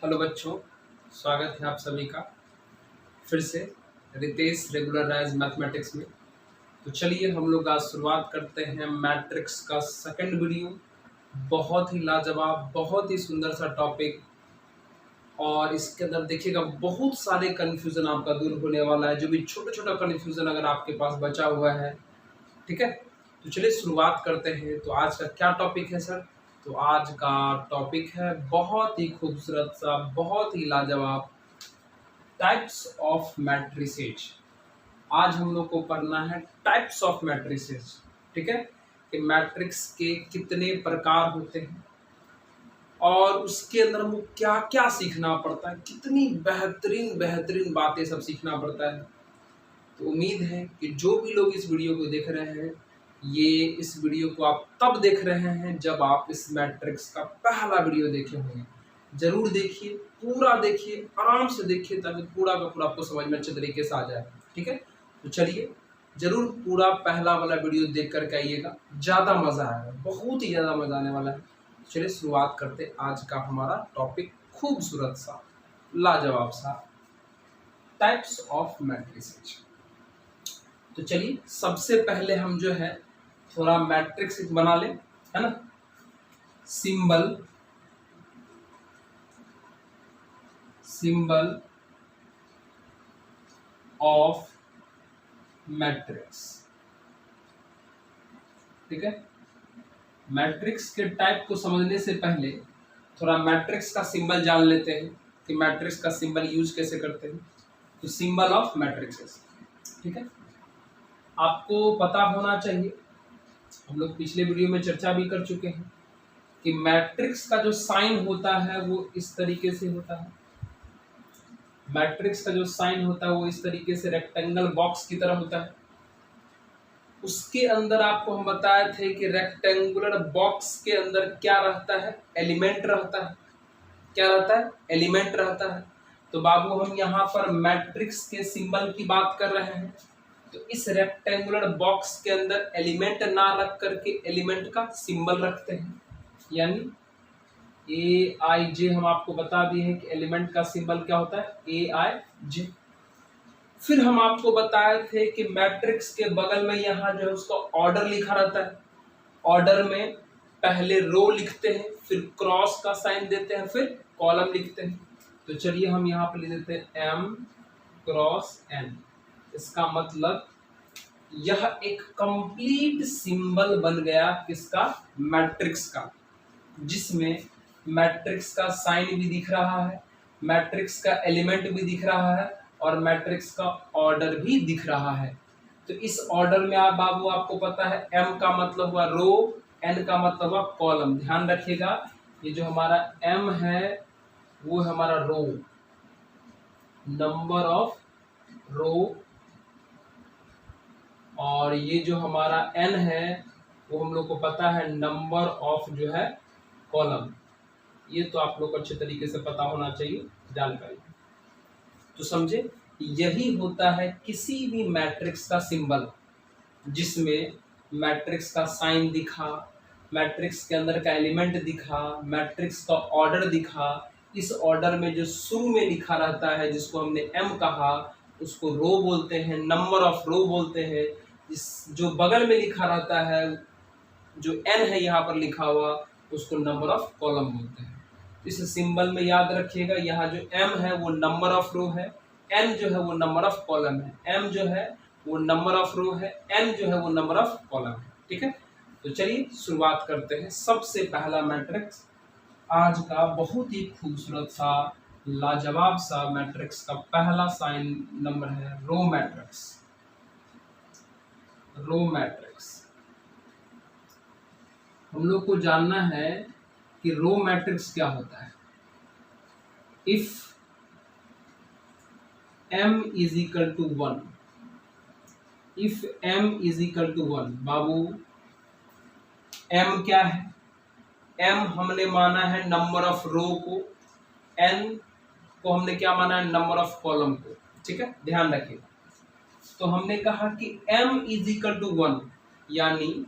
Hello बच्चों, स्वागत है आप सभी का फिर से रितेश रेगुलराइज मैथमेटिक्स में। तो चलिए हम लोग आज शुरुआत करते हैं मैट्रिक्स का सेकंड वीडियो। बहुत ही लाजवाब, बहुत ही सुंदर सा टॉपिक, और इसके अंदर देखिएगा बहुत सारे कन्फ्यूज़न आपका दूर होने वाला है। जो भी छोटा छोटा कन्फ्यूज़न अगर आपके पास बचा हुआ है, ठीक है, तो चलिए शुरुआत करते हैं। तो आज का क्या टॉपिक है सर? तो आज का टॉपिक है बहुत ही खूबसूरत सा, बहुत ही लाजवाब, टाइप्स ऑफ मैट्रिसेज। आज हम लोग को पढ़ना है टाइप्स ऑफ मैट्रिसेज, ठीक है, कि मैट्रिक्स के कितने प्रकार होते हैं और उसके अंदर हमको क्या क्या सीखना पड़ता है, कितनी बेहतरीन बेहतरीन बातें सब सीखना पड़ता है। तो उम्मीद है कि जो भी लोग इस वीडियो को देख रहे हैं, ये इस वीडियो को आप तब देख रहे हैं जब आप इस मैट्रिक्स का पहला वीडियो देखे होंगे। जरूर देखिए, पूरा देखिए, आराम से देखिए, ताकि पूरा का पूरा आपको समझ में अच्छे तरीके से आ जाए, ठीक है। तो चलिए जरूर पूरा पहला वाला वीडियो देख करके आइएगा, ज़्यादा मज़ा आएगा, बहुत ही ज़्यादा मज़ा आने वाला है। चलिए शुरुआत करते आज का हमारा टॉपिक, खूबसूरत सा, लाजवाब सा, टाइप्स ऑफ मैट्रिसेज। तो चलिए सबसे पहले हम जो है थोड़ा मैट्रिक्स बना लें, है ना। सिंबल ऑफ मैट्रिक्स, ठीक है। मैट्रिक्स के टाइप को समझने से पहले थोड़ा मैट्रिक्स का सिंबल जान लेते हैं कि मैट्रिक्स का सिंबल यूज कैसे करते हैं। तो सिंबल ऑफ मैट्रिक्स, ठीक है, आपको पता होना चाहिए। हम लोग पिछले वीडियो में चर्चा भी कर चुके हैं कि मैट्रिक्स का जो साइन होता है वो इस तरीके से होता है। मैट्रिक्स का जो साइन होता है वो इस तरीके से रेक्टेंगल बॉक्स की तरह होता है। उसके अंदर आपको हम बताए थे कि रेक्टेंगुलर बॉक्स के अंदर क्या रहता है, एलिमेंट रहता है। क्या रहता है? एलिमेंट रहता है। तो बाबू हम यहाँ पर मैट्रिक्स के सिंबल की बात कर रहे हैं। तो इस रेक्टेंगुलर बॉक्स के अंदर एलिमेंट ना रख करके एलिमेंट का सिंबल रखते हैं, यानी AIJ हम आपको बता दिए हैं कि एलिमेंट का सिंबल क्या होता है, AIJ। फिर हम आपको बताए थे कि मैट्रिक्स के बगल में यहाँ जो है उसका ऑर्डर लिखा रहता है। ऑर्डर में पहले रो लिखते हैं, फिर क्रॉस का साइन देते हैं, फिर कॉलम लिखते हैं। तो चलिए हम यहाँ पर लिख देते हैं M क्रॉस N। इसका मतलब यह एक कंप्लीट सिंबल बन गया किसका, मैट्रिक्स का, जिसमें मैट्रिक्स का साइन भी दिख रहा है, मैट्रिक्स का एलिमेंट भी दिख रहा है और मैट्रिक्स का ऑर्डर भी दिख रहा है। तो इस ऑर्डर में आप बाबू आपको पता है M का मतलब हुआ रो, N का मतलब हुआ कॉलम। ध्यान रखिएगा, ये जो हमारा M है वो है हमारा रो, नंबर ऑफ रो, और ये जो हमारा N है वो हम लोग को पता है नंबर ऑफ जो है कॉलम। ये तो आप लोग को अच्छे तरीके से पता होना चाहिए जानकारी। तो समझे, यही होता है किसी भी मैट्रिक्स का सिंबल, जिसमें मैट्रिक्स का साइन दिखा, मैट्रिक्स के अंदर का एलिमेंट दिखा, मैट्रिक्स का ऑर्डर दिखा। इस ऑर्डर में जो शुरू में लिखा रहता है जिसको हमने M कहा, उसको रो बोलते हैं, नंबर ऑफ रो बोलते हैं। इस जो बगल में लिखा रहता है, जो N है यहाँ पर लिखा हुआ, उसको नंबर ऑफ कॉलम बोलते हैं। इस सिंबल में याद रखिएगा, यहाँ जो M है वो नंबर ऑफ रो है, N जो है वो नंबर ऑफ कॉलम है। M जो है वो नंबर ऑफ रो है, N जो है वो नंबर ऑफ कॉलम है, ठीक है। तो चलिए शुरुआत करते हैं। सबसे पहला मैट्रिक्स आज का बहुत ही खूबसूरत सा, लाजवाब सा मैट्रिक्स का पहला साइन नंबर है रो मैट्रिक्स। रो मैट्रिक्स हम लोग को जानना है कि रो मैट्रिक्स क्या होता है। If M is equal to 1, if M is equal to 1, बाबू M क्या है? M हमने माना है नंबर ऑफ रो को, N को हमने क्या माना है, नंबर ऑफ कॉलम को, ठीक है, ध्यान रखिए। तो हमने कहा कि M इज इक्वल टू 1, यानी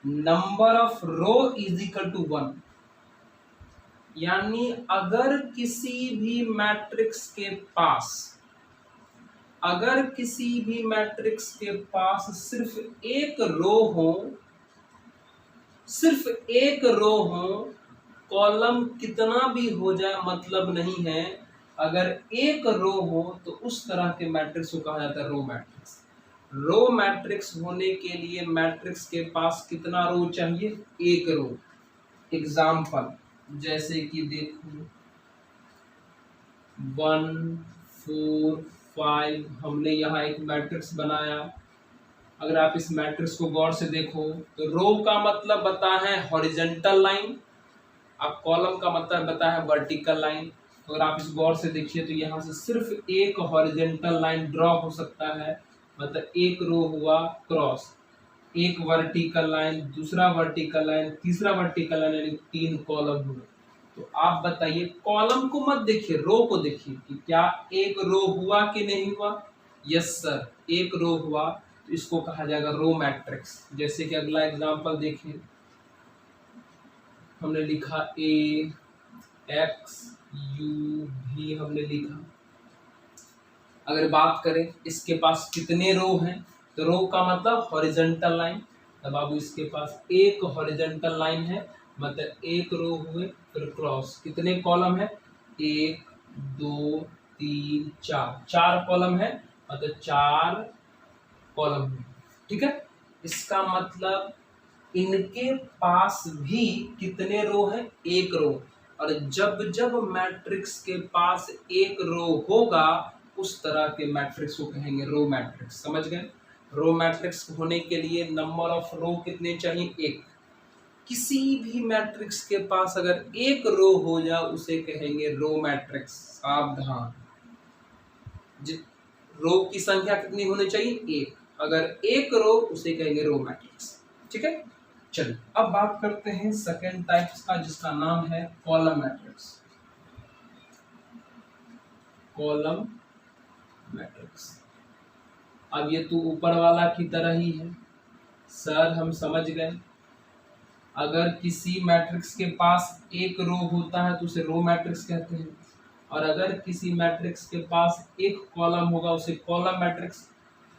number of row is equal to 1, यानी अगर किसी भी मैट्रिक्स के पास, अगर किसी भी मैट्रिक्स के पास सिर्फ एक रो हो, सिर्फ एक रो हो, कॉलम कितना भी हो जाए मतलब नहीं है, अगर एक रो हो तो उस तरह के मैट्रिक्स को कहा जाता है रो मैट्रिक्स। रो मैट्रिक्स होने के लिए मैट्रिक्स के पास कितना रो चाहिए? एक रो। एग्जाम्पल जैसे कि देखो 1 4 5, हमने यहाँ एक मैट्रिक्स बनाया। अगर आप इस मैट्रिक्स को गौर से देखो तो रो का मतलब बता है हॉरिजेंटल लाइन, अब कॉलम का मतलब बता है वर्टिकल लाइन। अगर आप इस गौर से देखिए तो यहाँ से सिर्फ एक हॉरिजेंटल लाइन ड्रॉ हो सकता है, मतलब एक रो हुआ क्रॉस, एक वर्टिकल लाइन, दूसरा वर्टिकल लाइन, तीसरा वर्टिकल लाइन, यानी 3 कॉलम हुए। तो आप बताइए, कॉलम को मत देखिए, रो को देखिए कि क्या एक रो हुआ कि नहीं हुआ। यस सर, एक रो हुआ, तो इसको कहा जाएगा रो मैट्रिक्स। जैसे कि अगला एग्जांपल देखिए, हमने लिखा ए एक्स यू भी हमने लिखा। अगर बात करें इसके पास कितने रो हैं, तो रो का मतलब हॉरिजॉन्टल लाइन, तब बाबू इसके पास एक हॉरिजॉन्टल लाइन है, मतलब एक रो हुए, फिर क्रॉस। कितने कॉलम है? 1 2 3 4, 4 कॉलम है, मतलब 4 कॉलम है। ठीक है, इसका मतलब इनके पास भी कितने रो हैं? एक रो। और जब जब मैट्रिक्स के पास एक रो होगा उस तरह के मैट्रिक्स को कहेंगे रो मैट्रिक्स। समझ गए? रो मैट्रिक्स होने के लिए नंबर ऑफ रो कितने चाहिए? एक। किसी भी मैट्रिक्स के पास अगर एक रो हो जाए उसे कहेंगे रो मैट्रिक्स। सावधान, रो की संख्या कितनी होनी चाहिए? एक। अगर एक रो उसे कहेंगे रो मैट्रिक्स। ठीक है, चलिए अब बात करते हैं सेकेंड टाइप्स का, जिसका नाम है कॉलम मैट्रिक्स। कॉलम मैट्रिक्स, अब ये तो ऊपर वाला की तरह ही है सर, हम समझ गए। अगर किसी मैट्रिक्स के पास एक रो होता है तो उसे रो मैट्रिक्स कहते हैं, और अगर किसी मैट्रिक्स के पास एक कॉलम होगा उसे कॉलम मैट्रिक्स,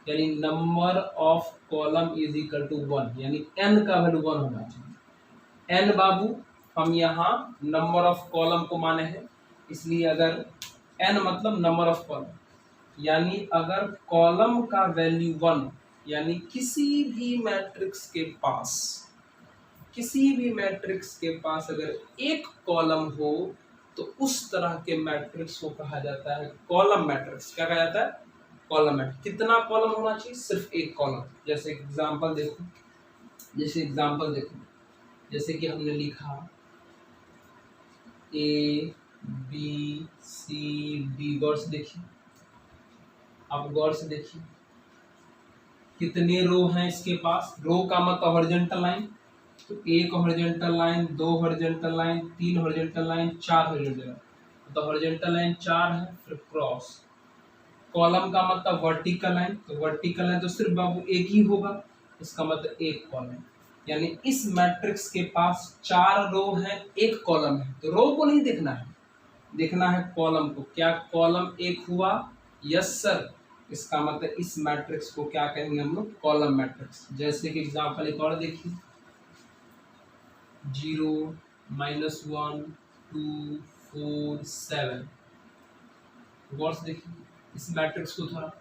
यानी number of column is equal to 1, यानी n का वैल्यू 1 होना चाहिए। n बाबू हम यहाँ नंबर ऑफ कॉलम को माने हैं, इसलिए अगर n मतलब नंबर ऑफ कॉलम, यानी अगर कॉलम का वैल्यू 1, यानी किसी भी मैट्रिक्स के पास, किसी भी मैट्रिक्स के पास अगर एक कॉलम हो तो उस तरह के मैट्रिक्स को कहा जाता है कॉलम मैट्रिक्स। क्या कहा जाता है? Column matrix. कितना कॉलम होना चाहिए? सिर्फ एक कॉलम। जैसे एग्जांपल देखो, जैसे कि हमने लिखा ए बी सी डी। गौर से देखिए, आप गौर से देखिए कितने रो हैं इसके पास। रो का मतलब हॉरिजॉन्टल लाइन, तो एक horizontal line, 2 horizontal line, 3 horizontal line, 4 horizontal line. तो हॉरिजॉन्टल लाइन 4 है, फिर क्रॉस। कॉलम का मतलब वर्टिकल लाइन, तो वर्टिकल लाइन तो सिर्फ बाबू एक ही होगा, इसका मतलब एक कॉलम। यानी इस मैट्रिक्स के पास 4 रो है, एक कॉलम है। तो रो को नहीं देखना है, देखना है कॉलम को। क्या कॉलम एक हुआ? यस सर, इसका मतलब इस मैट्रिक्स को क्या कहेंगे हम लोग? Column matrix. जैसे कि एग्जांपल एक और देखिए, 0 -1 2 4 7। गौर से देखिए इस मैट्रिक्स को, थोड़ा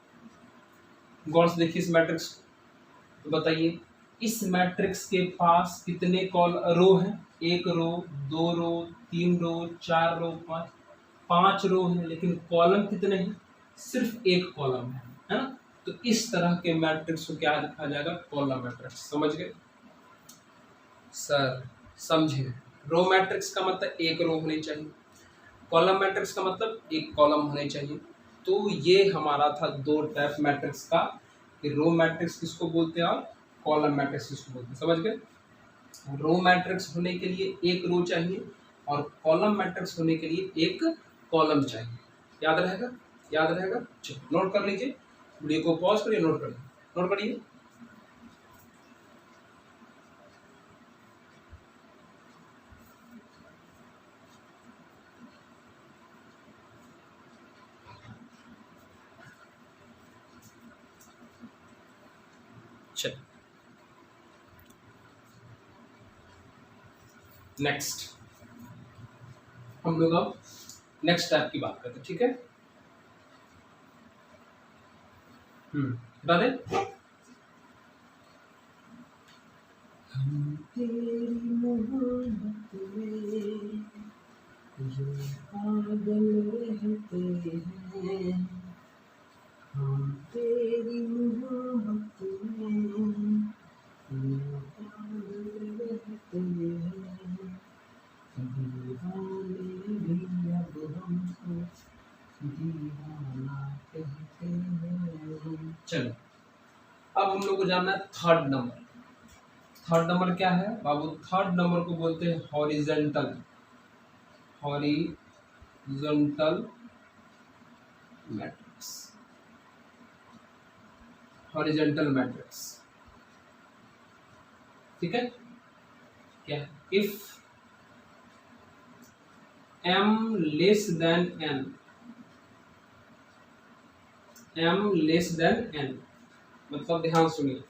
गौर से देखिए इस मैट्रिक्स को, तो बताइए इस मैट्रिक्स के पास कितने रो हैं? एक रो, 2 रो, 3 रो, 4 रो, 5 रो है, लेकिन कॉलम कितने हैं? सिर्फ एक कॉलम है ना? तो इस तरह के मैट्रिक्स को क्या लिखा जाएगा? Column matrix. समझ गए सर? समझे? रो मैट्रिक्स का मतलब एक रो होनी चाहिए, कॉलम मैट्रिक्स का मतलब एक कॉलम होने चाहिए। तो ये हमारा था 2 टाइप मैट्रिक्स का, कि रो मैट्रिक्स किसको बोलते हैं और कॉलम मैट्रिक्स किसको बोलते हैं। समझ गए? रो मैट्रिक्स होने के लिए एक रो चाहिए और कॉलम मैट्रिक्स होने के लिए एक कॉलम चाहिए। याद रहेगा? याद रहेगा? चलो नोट कर लीजिए, वीडियो को पॉज करिए, नोट करिए, नोट करिए। चलिए नेक्स्ट हम लोग अब नेक्स्ट टाइप की बात करते हैं, ठीक है। बता दें, हम तेरी मोहब्बत में जो पागल रहते हैं, हम तेरी मोहब्बत में जो पागल रहते हैं, दीवाने भी अब हमको दीवाना कहते हैं। चलो अब हम लोग को जानना है थर्ड नंबर। थर्ड नंबर क्या है बाबू? थर्ड नंबर को बोलते हैं horizontal, horizontal matrix, horizontal matrix, ठीक है। क्या है? If m less than n, m less than n मतलब ध्यान सुनिए,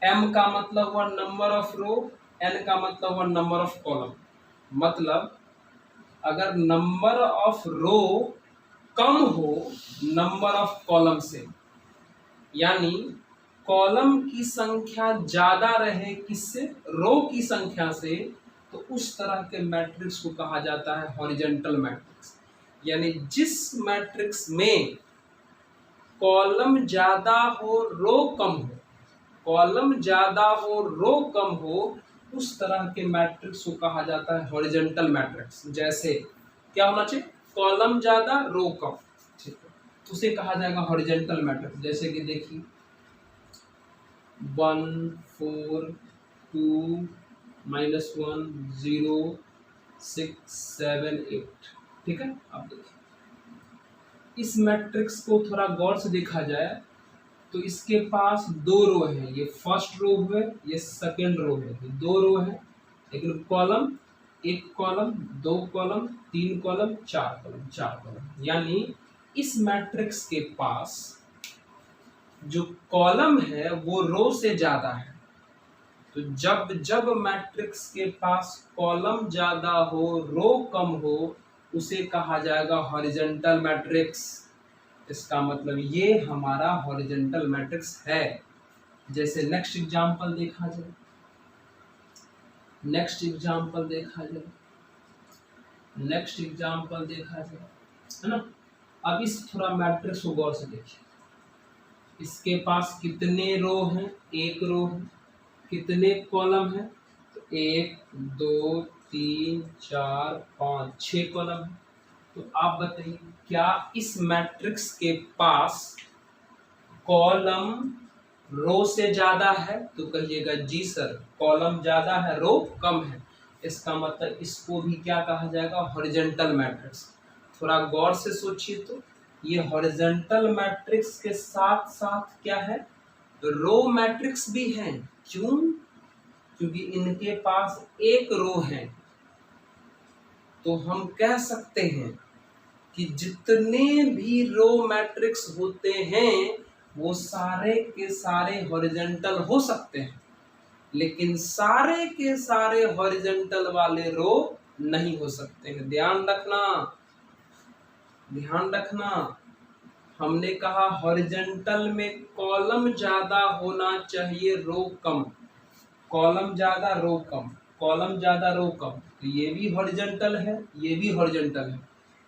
m का मतलब हुआ नंबर ऑफ रो, n का मतलब हुआ नंबर ऑफ कॉलम। मतलब अगर नंबर ऑफ रो कम हो नंबर ऑफ कॉलम से, यानी कॉलम की संख्या ज्यादा रहे किससे? रो की संख्या से, तो उस तरह के मैट्रिक्स को कहा जाता है हॉरिजेंटल मैट्रिक्स। यानी जिस मैट्रिक्स में कॉलम ज्यादा हो रो कम हो, कॉलम ज्यादा हो रो कम हो, उस तरह के मैट्रिक्स को कहा जाता है हॉरिजेंटल मैट्रिक्स। जैसे क्या होना चाहिए? कॉलम ज्यादा रो कम, ठीक है, उसे कहा जाएगा हॉरिजेंटल मैट्रिक्स। जैसे कि देखिए 1 4 2 -1 0 6 7 8, ठीक है। अब देखिए इस मैट्रिक्स को थोड़ा गौर से देखा जाए तो इसके पास दो रो है, ये फर्स्ट रो है, ये सेकंड रो है, ये दो रो है, लेकिन कॉलम एक कॉलम, दो कॉलम, तीन कॉलम, चार कॉलम, चार कॉलम। यानी इस मैट्रिक्स के पास जो कॉलम है वो रो से ज्यादा है। तो जब जब मैट्रिक्स के पास कॉलम ज्यादा हो रो कम हो, उसे कहा जाएगा हॉरिजेंटल मैट्रिक्स। इसका मतलब ये हमारा हॉरिजेंटल मैट्रिक्स है। जैसे नेक्स्ट एग्जांपल देखा जाए, नेक्स्ट एग्जांपल देखा जाए, नेक्स्ट एग्जांपल देखा जाए, है ना। अब इस थोड़ा मैट्रिक्स को गौर से देखिए, इसके पास कितने रो हैं? एक रो है। कितने कॉलम है? तो 1 2 3 4 5 6 कॉलम है। तो आप बताइए क्या इस मैट्रिक्स के पास कॉलम रो से ज्यादा है? तो कहिएगा जी सर, कॉलम ज्यादा है रो कम है। इसका मतलब इसको भी क्या कहा जाएगा? Horizontal matrix. थोड़ा गौर से सोचिए तो ये हॉरिजेंटल मैट्रिक्स के साथ साथ क्या है? रो मैट्रिक्स भी है। क्यों? क्योंकि इनके पास एक रो है। तो हम कह सकते हैं कि जितने भी रो मैट्रिक्स होते हैं वो सारे के सारे हॉरिजेंटल हो सकते हैं, लेकिन सारे के सारे हॉरिजेंटल वाले रो नहीं हो सकते हैं। ध्यान रखना, ध्यान रखना। हमने कहा हॉरिजेंटल में कॉलम ज्यादा होना चाहिए रो कम, कॉलम ज्यादा रो कम, कॉलम ज्यादा रो कम। तो ये भी हॉरिजेंटल है, ये भी हॉरिजेंटल है।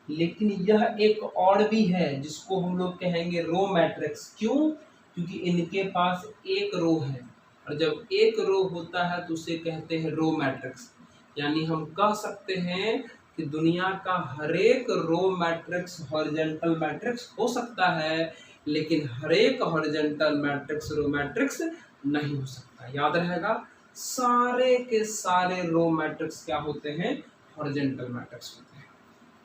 लेकिन यह एक और भी है जिसको हम लोग कहेंगे रो मैट्रिक्स। क्यों? क्योंकि इनके पास एक रो है, और जब एक रो होता है तो उसे कहते हैं रो मैट्रिक्स। यानी हम कह सकते हैं कि दुनिया का हर एक रो मैट्रिक्स हॉरिजेंटल मैट्रिक्स हो सकता है, लेकिन हर एक हॉरिजेंटल मैट्रिक्स रो मैट्रिक्स नहीं हो सकता। याद रहेगा, सारे के सारे रो मैट्रिक्स क्या होते हैं? हॉरिजेंटल मैट्रिक्स होते हैं।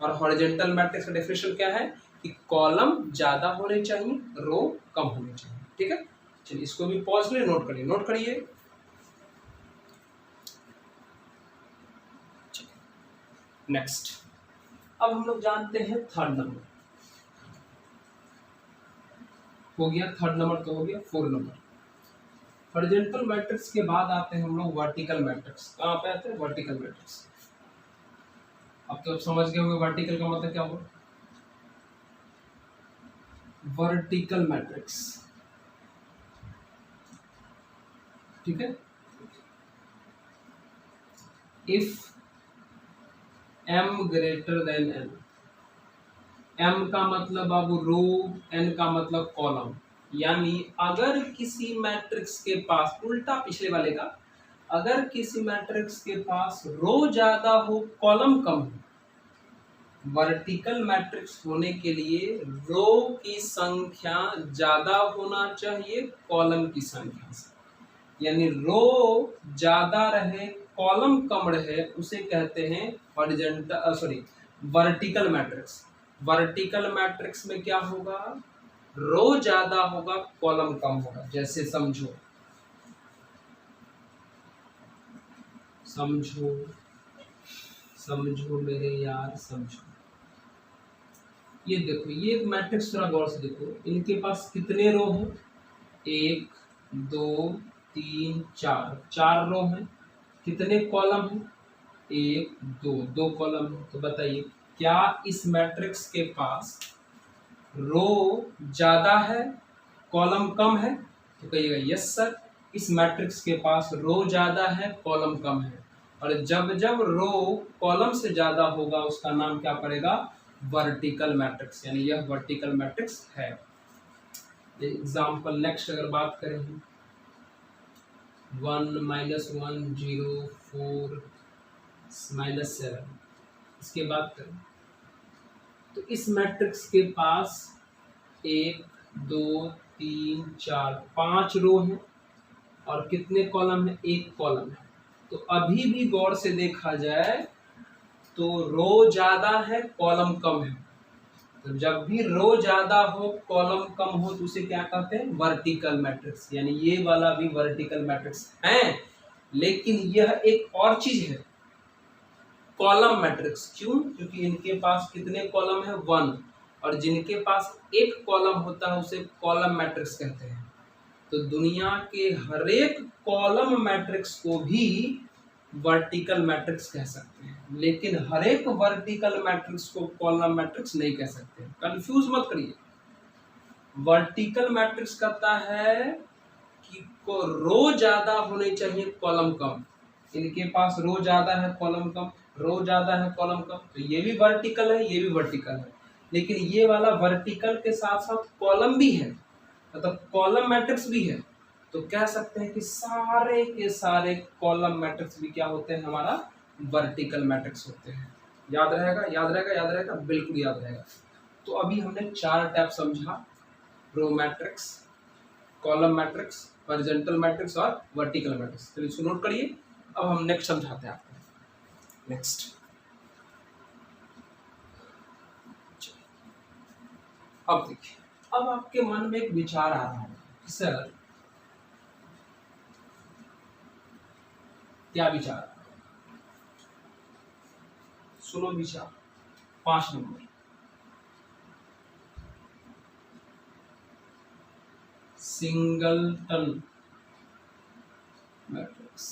और हॉरिजेंटल मैट्रिक्स का डेफिनेशन क्या है? कि कॉलम ज्यादा होने चाहिए रो कम होने चाहिए, ठीक है। चलिए इसको भी पॉज ले, नोट करिए, नोट करिए। नेक्स्ट अब हम लोग जानते हैं थर्ड नंबर। हो गया थर्ड नंबर, तो हो गया 4 नंबर। हॉरिजॉन्टल मैट्रिक्स के बाद आते हैं हम लोग वर्टिकल मैट्रिक्स। कहाँ पे आते हैं? Vertical matrix. अब तो आप समझ गए होंगे वर्टिकल का मतलब क्या होगा। वर्टिकल मैट्रिक्स, ठीक है। If m greater than n, m का मतलब अब रो, n का मतलब कॉलम, यानी अगर किसी मैट्रिक्स के पास, उल्टा पिछले वाले का, अगर किसी मैट्रिक्स के पास रो ज्यादा हो कॉलम कम हो, वर्टिकल मैट्रिक्स होने के लिए रो की संख्या ज्यादा होना चाहिए कॉलम की संख्या से, यानी रो ज्यादा रहे कॉलम कम रहे, उसे कहते हैं horizontal vertical matrix. Vertical matrix में क्या होगा? रो ज्यादा होगा कॉलम कम होगा। जैसे समझो समझो समझो मेरे यार, समझो, ये देखो, ये एक मैट्रिक्स, थोड़ा गौर से देखो, इनके पास कितने रो हैं? 1 2 3 4, 4 रो हैं। कितने कॉलम हैं? 1 2, 2 कॉलम है। तो बताइए क्या इस मैट्रिक्स के पास रो ज्यादा है कॉलम कम है? तो कहिएगा यस सर, इस मैट्रिक्स के पास रो ज्यादा है कॉलम कम है। और जब जब रो कॉलम से ज्यादा होगा उसका नाम क्या पड़ेगा? वर्टिकल मैट्रिक्स, यानी यह वर्टिकल मैट्रिक्स है। एग्जाम्पल नेक्स्ट अगर बात करें, 1 -1 0 4 -7, इसके बाद करें तो इस मैट्रिक्स के पास 1 2 3 4 5 रो हैं और कितने कॉलम है? 1 कॉलम है। तो अभी भी गौर से देखा जाए तो रो ज्यादा है कॉलम कम है। तो जब भी रो ज्यादा हो कॉलम कम हो तो उसे क्या कहते हैं? Vertical matrix. यानी ये वाला भी वर्टिकल मैट्रिक्स है, लेकिन यह एक और चीज है, कॉलम मैट्रिक्स। क्यों? क्योंकि इनके पास कितने कॉलम है? 1, और जिनके पास 1 कॉलम होता है उसे कॉलम मैट्रिक्स कहते हैं। तो दुनिया के हर एक कॉलम मैट्रिक्स को भी वर्टिकल मैट्रिक्स कह सकते हैं, लेकिन हर एक वर्टिकल मैट्रिक्स को कॉलम मैट्रिक्स नहीं कह सकते। कंफ्यूज मत करिए। वर्टिकल मैट्रिक्स कहता है कि को रो ज्यादा होने चाहिए कॉलम कम। इनके पास रो ज्यादा है कॉलम कम, रो ज्यादा है कॉलम कम, तो ये भी वर्टिकल है, ये भी वर्टिकल है। लेकिन ये वाला वर्टिकल के साथ साथ कॉलम भी है, मतलब कॉलम मैट्रिक्स भी है। तो कह सकते हैं कि सारे के सारे कॉलम मैट्रिक्स भी क्या होते हैं? हमारा वर्टिकल मैट्रिक्स होते हैं। याद रहेगा, याद रहेगा, याद रहेगा, बिल्कुल याद रहेगा। तो अभी हमने 4 टाइप समझा, row matrix, column matrix, horizontal matrix और वर्टिकल मैट्रिक्स। तो इसको नोट करिए। अब हम नेक्स्ट समझाते हैं आपको। नेक्स्ट, अब देखिए, अब आपके मन में एक विचार आ रहा है, सर क्या विचार? सुनो विचार। 5 नंबर, सिंगलटन मैट्रिक्स।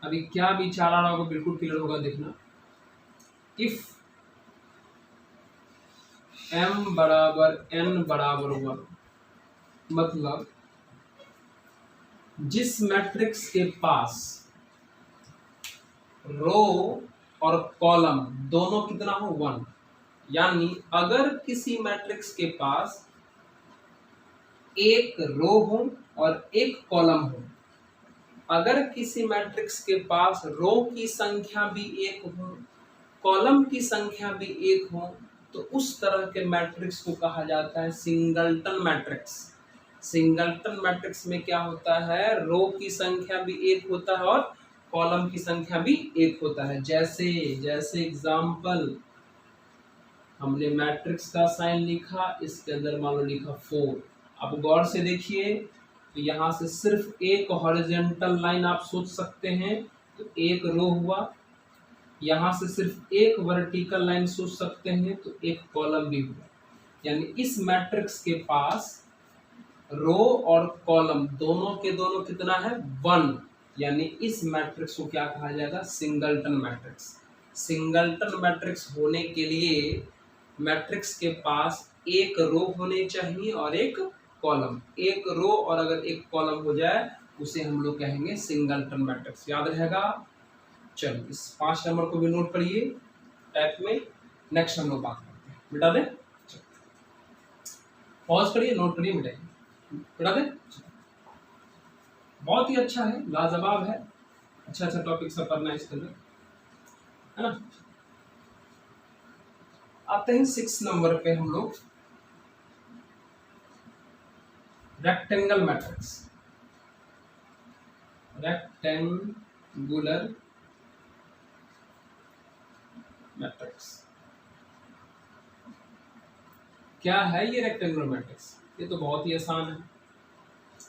अभी क्या विचार आ रहा होगा, बिल्कुल क्लियर होगा, देखना। इफ m बराबर n बराबर 1, मतलब जिस मैट्रिक्स के पास रो और कॉलम दोनों कितना हो? 1, यानी अगर किसी मैट्रिक्स के पास एक रो हो और एक कॉलम हो, अगर किसी मैट्रिक्स के पास रो की संख्या भी 1 हो, कॉलम की संख्या भी 1 हो, तो उस तरह के मैट्रिक्स को कहा जाता है सिंगलटन मैट्रिक्स। सिंगलटन मैट्रिक्स में क्या होता है? रो की संख्या भी 1 होता है और कॉलम की संख्या भी 1 होता है। जैसे जैसे एग्जाम्पल, हमने मैट्रिक्स का साइन लिखा, इसके अंदर मान लो लिखा 4। अब गौर से देखिए, तो यहाँ से सिर्फ एक हॉरिजॉन्टल लाइन आप सोच सकते हैं, तो एक रो हुआ। यहाँ से सिर्फ एक वर्टिकल लाइन सोच सकते हैं, तो एक कॉलम भी हुआ। यानी इस मैट्रिक्स के पास रो और कॉलम दोनों के दोनों कितना है 1, यानी इस मैट्रिक्स को क्या कहा जाएगा सिंगलटन मैट्रिक्स। सिंगलटन मैट्रिक्स होने के लिए मैट्रिक्स के पास एक रो होने चाहिए और एक कॉलम। एक रो और अगर एक कॉलम हो जाए उसे हम लोग कहेंगे सिंगलटन मैट्रिक्स। याद रहेगा। चलो इस 5 नंबर को भी नोट करिए टाइप में। नेक्स्ट हम लोग बात करते हैं। मिटा दें, पॉज करिए, नोट करिए, मिटाइए, मिटा दें। बहुत ही अच्छा है, लाजवाब है, अच्छा अच्छा टॉपिक सब पढ़ना है इसके अंदर, है ना। आते हैं 6 नंबर पे हम लोग, रेक्टेंगल मैट्रिक्स। रेक्टेंगुलर मैट्रिक्स क्या है ये रेक्टेंगुलर मैट्रिक्स? ये तो बहुत ही आसान है।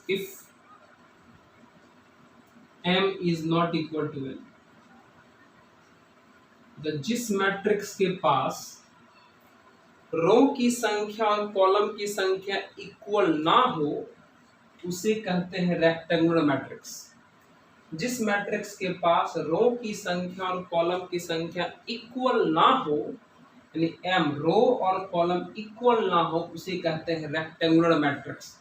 If m is not equal to n, जिस मैट्रिक्स के पास रो की संख्या और कॉलम की संख्या इक्वल ना हो उसे कहते हैं रेक्टेंगुलर मैट्रिक्स। जिस मैट्रिक्स के पास रो की संख्या और कॉलम की संख्या इक्वल ना हो, यानी m रो और कॉलम इक्वल ना हो, उसे कहते हैं रेक्टेंगुलर मैट्रिक्स।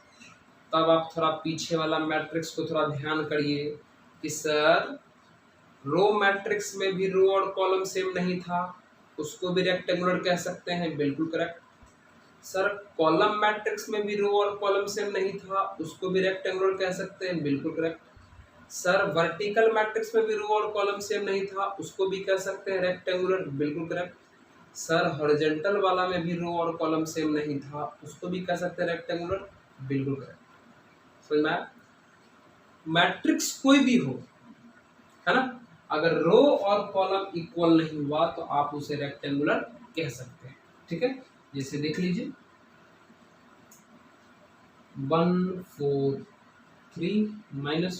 तब आप थोड़ा पीछे वाला मैट्रिक्स को थोड़ा ध्यान करिए कि सर रो मैट्रिक्स में भी रो और कॉलम सेम नहीं था, उसको भी रेक्टेंगुलर कह सकते हैं, बिल्कुल करेक्ट। सर कॉलम मैट्रिक्स में भी रो और कॉलम सेम नहीं था, उसको भी रेक्टेंगुलर कह सकते हैं, बिल्कुल करेक्ट। सर वर्टिकल मैट्रिक्स में भी रो और कॉलम सेम नहीं था, उसको भी कह सकते हैं रेक्टेंगुलर, बिल्कुल करेक्ट। सर हॉरिजॉन्टल वाला में भी रो और कॉलम सेम नहीं था, उसको भी कह सकते हैं रेक्टेंगुलर, बिल्कुल करेक्ट। समझ में आया? मैट्रिक्स कोई भी हो, है ना, अगर रो और कॉलम इक्वल नहीं हुआ तो आप उसे रेक्टेंगुलर कह सकते हैं। ठीक है, जैसे देख लीजिए 1 4 3 -1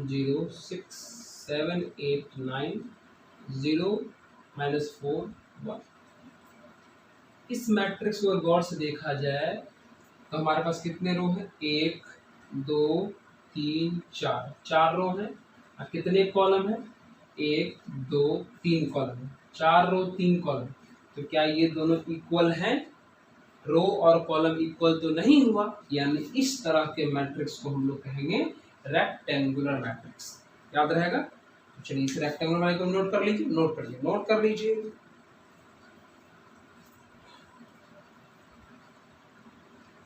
0 6 7 8 9 0 -4 1। इस मैट्रिक्स को गौर से देखा जाए तो हमारे पास कितने रो हैं? 1 2 3 4, 4 रो हैं। और कितने कॉलम है? 1 2 3 कॉलम है। 4 रो 3 कॉलम। तो क्या ये दोनों इक्वल हैं? रो और कॉलम इक्वल तो नहीं हुआ, यानी इस तरह के मैट्रिक्स को हम लोग कहेंगे रेक्टेंगुलर मैट्रिक्स। याद रहेगा। तो चलिए इस रेक्टेंगुलर मैट्रिक्स को नोट कर लीजिए, नोट करिए, नोट कर लीजिए।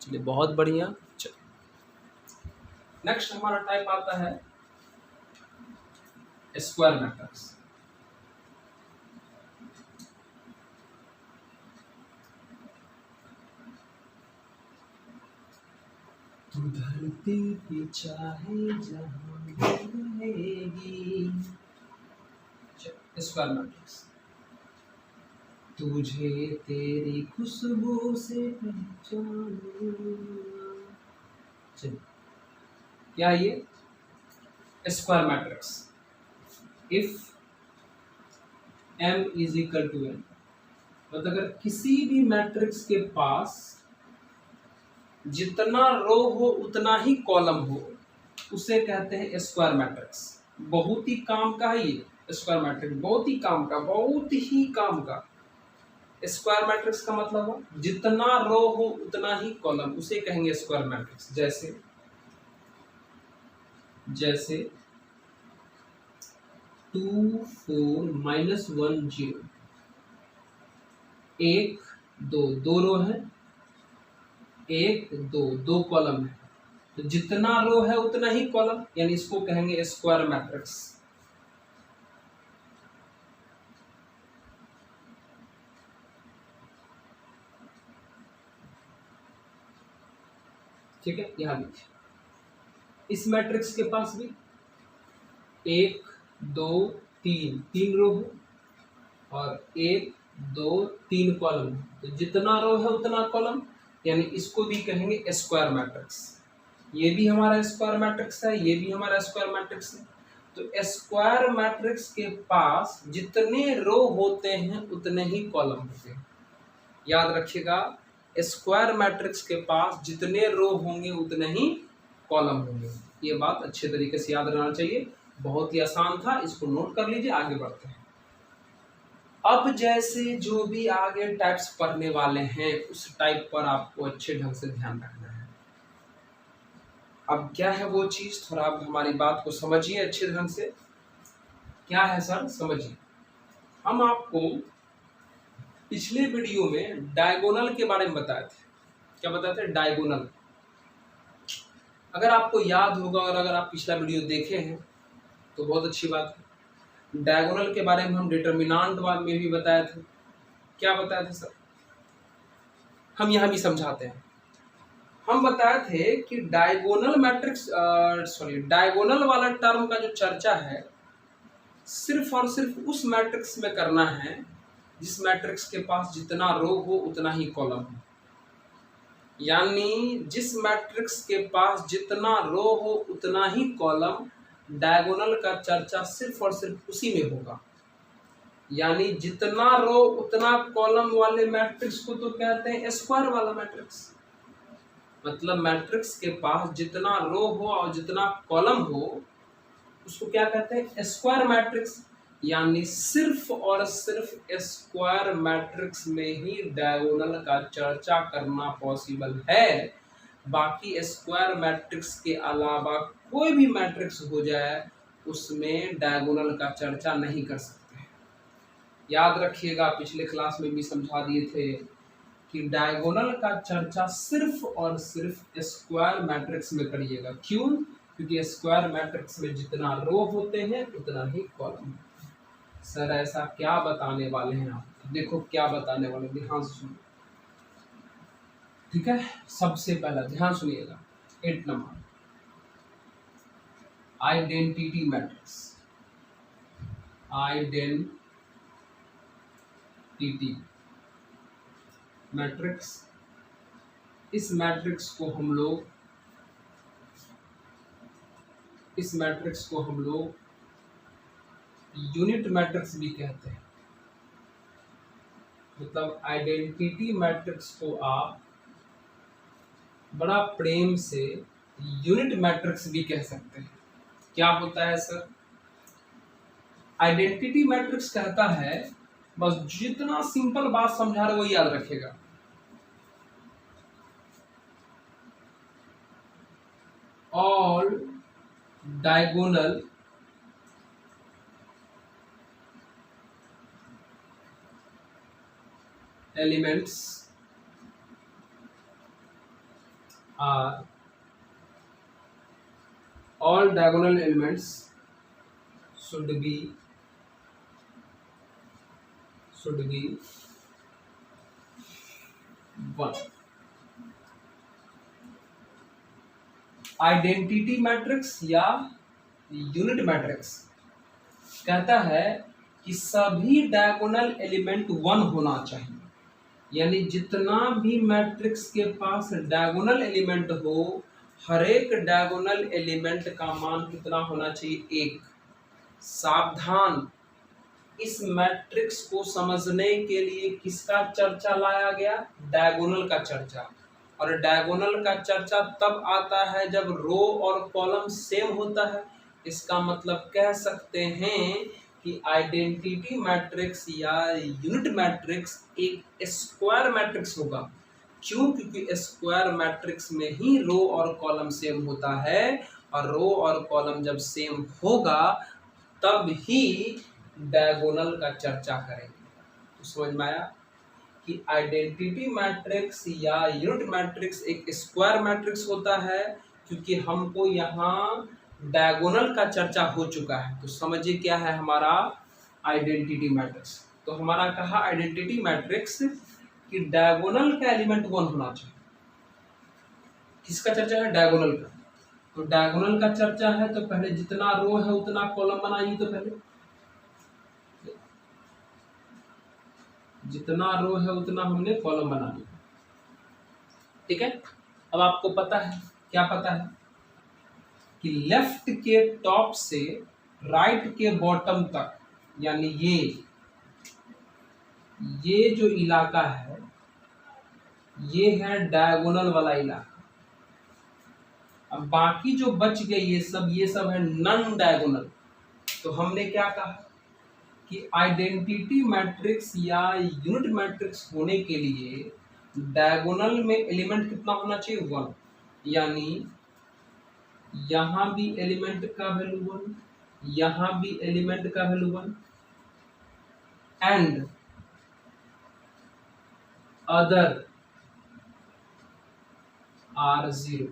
चलिए बहुत बढ़िया। चलिए नेक्स्ट हमारा टाइप आता है स्क्वायर मैट्रिक्स। तू धरती पे चाहे जहां रहेगी। Square matrix. तुझे तेरी खुशबू से पहचानूंगा। चलिए क्या ये square matrix? If m is equal to n, मतलब अगर किसी भी मैट्रिक्स के पास जितना रो हो उतना ही कॉलम हो उसे कहते हैं स्क्वायर मैट्रिक्स। बहुत ही काम का है ये स्क्वायर मैट्रिक्स, बहुत ही काम का, बहुत ही काम का। स्क्वायर मैट्रिक्स का मतलब हो जितना रो हो उतना ही कॉलम, उसे कहेंगे स्क्वायर मैट्रिक्स। जैसे जैसे 2 4 -1 0, 1 2, 2 रो है, 1 2, 2 कॉलम है। तो जितना रो है उतना ही कॉलम, यानी इसको कहेंगे स्क्वायर मैट्रिक्स। ठीक है, यहां देखिए इस मैट्रिक्स के पास भी 1 2 3, 3 रो है और 1 2 3 कॉलम है। तो जितना रो है उतना कॉलम, यानी इसको भी कहेंगे स्क्वायर मैट्रिक्स। ये भी हमारा स्क्वायर मैट्रिक्स है, ये भी हमारा स्क्वायर मैट्रिक्स है। तो स्क्वायर मैट्रिक्स के पास जितने रो होते हैं उतने ही कॉलम होते हैं। याद रखिएगा, स्क्वायर मैट्रिक्स के पास जितने रो होंगे उतने ही कॉलम होंगे। ये बात अच्छे तरीके से याद रहना चाहिए, बहुत ही आसान था, इसको नोट कर लीजिए। आगे बढ़ते हैं। अब जैसे जो भी आगे टाइप्स पढ़ने वाले हैं उस टाइप पर आपको अच्छे ढंग से ध्यान रखना है। अब क्या है वो चीज, थोड़ा आप हमारी बात को समझिए अच्छे ढंग से। क्या है सर, समझिए। हम आपको पिछले वीडियो में डायगोनल के बारे में बताए थे। क्या बताए थे? डायगोनल। अगर आपको याद होगा और अगर आप पिछला वीडियो देखे हैं तो बहुत अच्छी बात है। डायगोनल के बारे में हम डिटर्मिनेंट में भी बताए थे। क्या बताए थे सर? हम यहाँ भी समझाते हैं। हम बताए थे कि डायगोनल मैट्रिक्स डायगोनल वाला टर्म का जो चर्चा है सिर्फ और सिर्फ उस मैट्रिक्स में करना है जिस मैट्रिक्स के पास जितना रो हो उतना ही कॉलम हो। यानी जिस मैट्रिक्स के पास जितना रो हो उतना ही कॉलम, डायगोनल का चर्चा सिर्फ और सिर्फ उसी में होगा। यानी जितना रो उतना कॉलम वाले मैट्रिक्स को तो कहते हैं स्क्वायर वाला मैट्रिक्स। मतलब मैट्रिक्स के पास जितना रो हो और जितना कॉलम हो उसको क्या कहते हैं? Square matrix. यानी सिर्फ और सिर्फ स्क्वायर मैट्रिक्स में ही डायगोनल का चर्चा करना पॉसिबल है। बाकी स्क्वायर मैट्रिक्स के अलावा कोई भी मैट्रिक्स हो जाए उसमें डायगोनल का चर्चा नहीं कर सकते। याद रखिएगा, पिछले क्लास में भी समझा दिए थे कि डायगोनल का चर्चा सिर्फ और सिर्फ स्क्वायर मैट्रिक्स में करिएगा। क्यों? क्योंकि स्क्वायर मैट्रिक्स में जितना रो होते हैं उतना ही कॉलम। सर ऐसा क्या बताने वाले हैं आप? देखो क्या बताने वाले, ध्यान से सुनिए। ठीक है, सबसे पहला ध्यान सुनिएगा, 8 number identity matrix. Identity matrix, इस मैट्रिक्स को हम लोग यूनिट मैट्रिक्स भी कहते हैं। मतलब आइडेंटिटी मैट्रिक्स को आप बड़ा प्रेम से यूनिट मैट्रिक्स भी कह सकते हैं। क्या होता है सर? आइडेंटिटी मैट्रिक्स कहता है, बस जितना सिंपल बात समझा रहे वो याद रखेगा। All diagonal elements are all diagonal elements should be 1। Identity matrix या यूनिट मैट्रिक्स कहता है कि सभी डायगोनल एलिमेंट 1 होना चाहिए। यानी जितना भी मैट्रिक्स के पास डायगोनल एलिमेंट हो, हर एक डायगोनल एलिमेंट का मान कितना होना चाहिए? 1। सावधान, इस मैट्रिक्स को समझने के लिए किसका चर्चा लाया गया? डायगोनल का चर्चा। और डायगोनल का चर्चा तब आता है जब रो और कॉलम सेम होता है। इसका मतलब कह सकते हैं कि आइडेंटिटी मैट्रिक्स या यूनिट मैट्रिक्स एक स्क्वायर मैट्रिक्स होगा। क्यों? क्योंकि स्क्वायर मैट्रिक्स में ही रो और कॉलम सेम होता है, और रो और कॉलम जब सेम होगा तब ही डायगोनल का चर्चा करेंगे। तो समझ में आया कि आइडेंटिटी मैट्रिक्स या यूनिट मैट्रिक्स एक स्क्वायर मैट्रिक्स होता है, क्योंकि हमको यहाँ डायगोनल का चर्चा हो चुका है। तो समझिए क्या है हमारा आइडेंटिटी मैट्रिक्स। तो हमारा कहा आइडेंटिटी मैट्रिक्स कि डायगोनल का एलिमेंट 1 होना चाहिए। किसका चर्चा है? डायगोनल का। तो डायगोनल का चर्चा है तो पहले जितना रो है उतना कॉलम बनाइए। तो पहले जितना रो है उतना हमने कॉलम बना लिया। ठीक है, अब आपको पता है, क्या पता है कि लेफ्ट के टॉप से राइट के बॉटम तक, यानी ये जो इलाका है ये है डायगोनल वाला इलाका। अब बाकी जो बच गए ये सब है नॉन डायगोनल। तो हमने क्या कहा कि आइडेंटिटी मैट्रिक्स या यूनिट मैट्रिक्स होने के लिए डायगोनल में एलिमेंट कितना होना चाहिए, 1। यानी यहां भी एलिमेंट का वैल्यू 1, यहां भी एलिमेंट का वैल्यू 1 एंड अदर आर 0।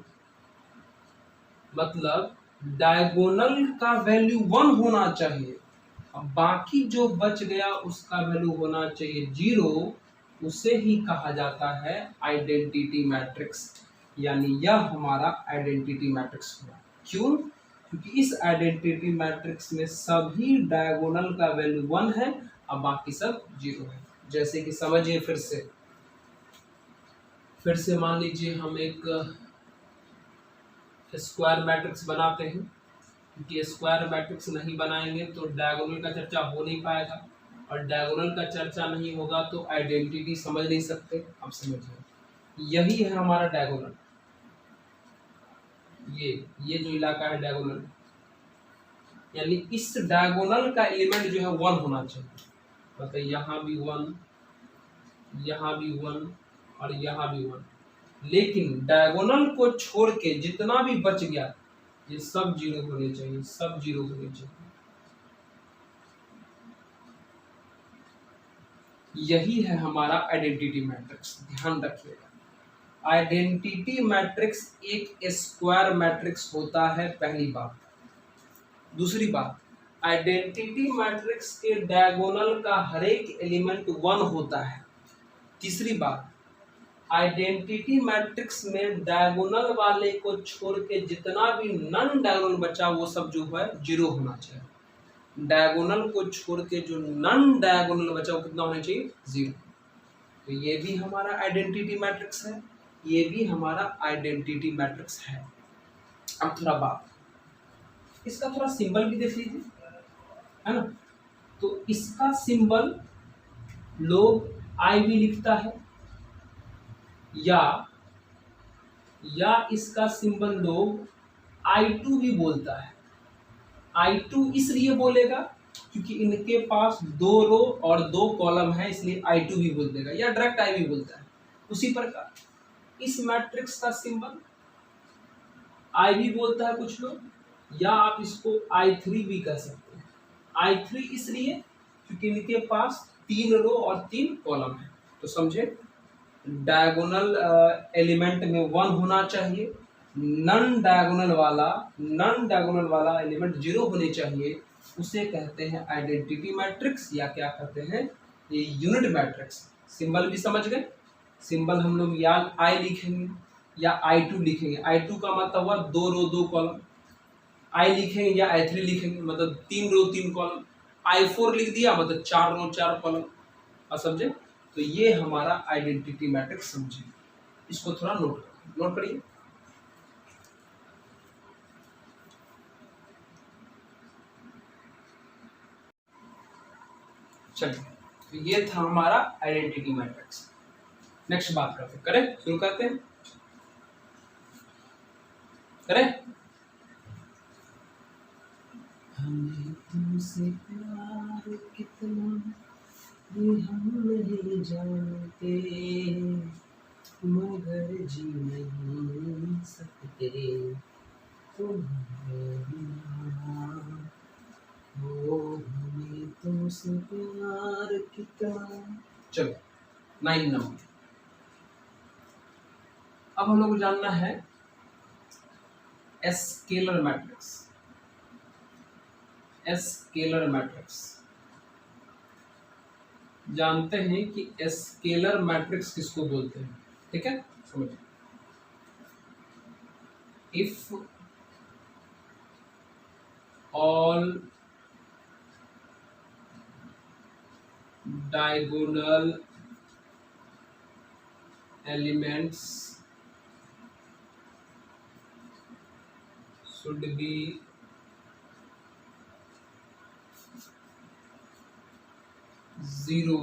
मतलब डायगोनल का वैल्यू 1 होना चाहिए, अब बाकी जो बच गया उसका वैल्यू होना चाहिए 0। उसे ही कहा जाता है आइडेंटिटी मैट्रिक्स। यानी यह हमारा आइडेंटिटी मैट्रिक्स हुआ। क्यों? क्योंकि इस आइडेंटिटी मैट्रिक्स में सभी डायगोनल का वैल्यू 1 है और बाकी सब 0 है। जैसे कि समझिए फिर से मान लीजिए हम एक स्क्वायर मैट्रिक्स बनाते हैं, क्योंकि स्क्वायर मैट्रिक्स नहीं बनाएंगे तो डायगोनल का चर्चा हो नहीं पाएगा, और डायगोनल का चर्चा नहीं होगा तो आइडेंटिटी समझ नहीं सकते। अब समझिए यही है हमारा डायगोनल, ये जो इलाका है डायगोनल, यानी इस डायगोनल का एलिमेंट जो है 1 होना चाहिए। मतलब यहाँ भी 1, यहाँ भी 1 और यहाँ भी 1। लेकिन डायगोनल को छोड़ के जितना भी बच गया ये सब 0 होने चाहिए, सब 0 होने चाहिए। यही है हमारा आइडेंटिटी मैट्रिक्स। ध्यान रखिएगा, आइडेंटिटी मैट्रिक्स एक स्क्वायर मैट्रिक्स होता है, पहली बात। दूसरी बात, आइडेंटिटी मैट्रिक्स के डायगोनल का हर एक एलिमेंट 1 होता है। तीसरी बात, आइडेंटिटी मैट्रिक्स में डायगोनल वाले को छोड़ के जितना भी नॉन डायगोनल बचा वो सब जो है 0 होना चाहिए। डायगोनल को छोड़ के जो नॉन डायगोनल बचा वो कितना होना चाहिए, 0। तो ये भी हमारा आइडेंटिटी मैट्रिक्स है, ये भी हमारा आइडेंटिटी मैट्रिक्स है। अब थोड़ा बात, इसका थोड़ा सिंबल भी देख लीजिए, है ना। तो इसका सिंबल लोग आई भी लिखता है, या इसका सिंबल लोग I2 भी बोलता है। I2 इसलिए बोलेगा क्योंकि इनके पास 2 रो और 2 कॉलम है, इसलिए I2 भी बोल देगा, या डायरेक्ट I भी बोलता है। उसी प्रकार इस मैट्रिक्स का सिंबल I भी बोलता है कुछ लोग, या आप इसको I3 भी कह सकते हैं। I3 इसलिए क्योंकि इनके पास 3 रो और 3 कॉलम है। तो समझे, डायगोनल एलिमेंट में 1 होना चाहिए, नॉन डायगोनल वाला एलिमेंट 0 होने चाहिए। उसे कहते हैं आइडेंटिटी मैट्रिक्स, या क्या कहते हैं, ये यूनिट मैट्रिक्स। सिंबल भी समझ गए, सिंबल हम लोग या I लिखेंगे या I2 लिखेंगे। I2 का मतलब हुआ 2 रो 2 कॉलम, I लिखेंगे या I3 लिखेंगे मतलब 3 रो 3 कॉलम, I4 लिख दिया मतलब 4 रो 4 कॉलम। और समझे, तो ये हमारा आइडेंटिटी मैट्रिक्स समझिए। इसको थोड़ा नोट करिए। चलिए, तो ये था हमारा आइडेंटिटी मैट्रिक्स। नेक्स्ट बात करें, शुरू करते हैं, करें। हमें तुमसे प्यार कितना ये हम नहीं जानते, मगर जी नहीं सकते तुम्हारे बिना। ओ हमें तुमसे प्यार कितना। चलो 9 नंबर। अब हम लोग को जानना है स्केलर मैट्रिक्स। स्केलर मैट्रिक्स जानते हैं कि स्केलर मैट्रिक्स किसको बोलते हैं, ठीक है। समझिए, if all diagonal elements should be zero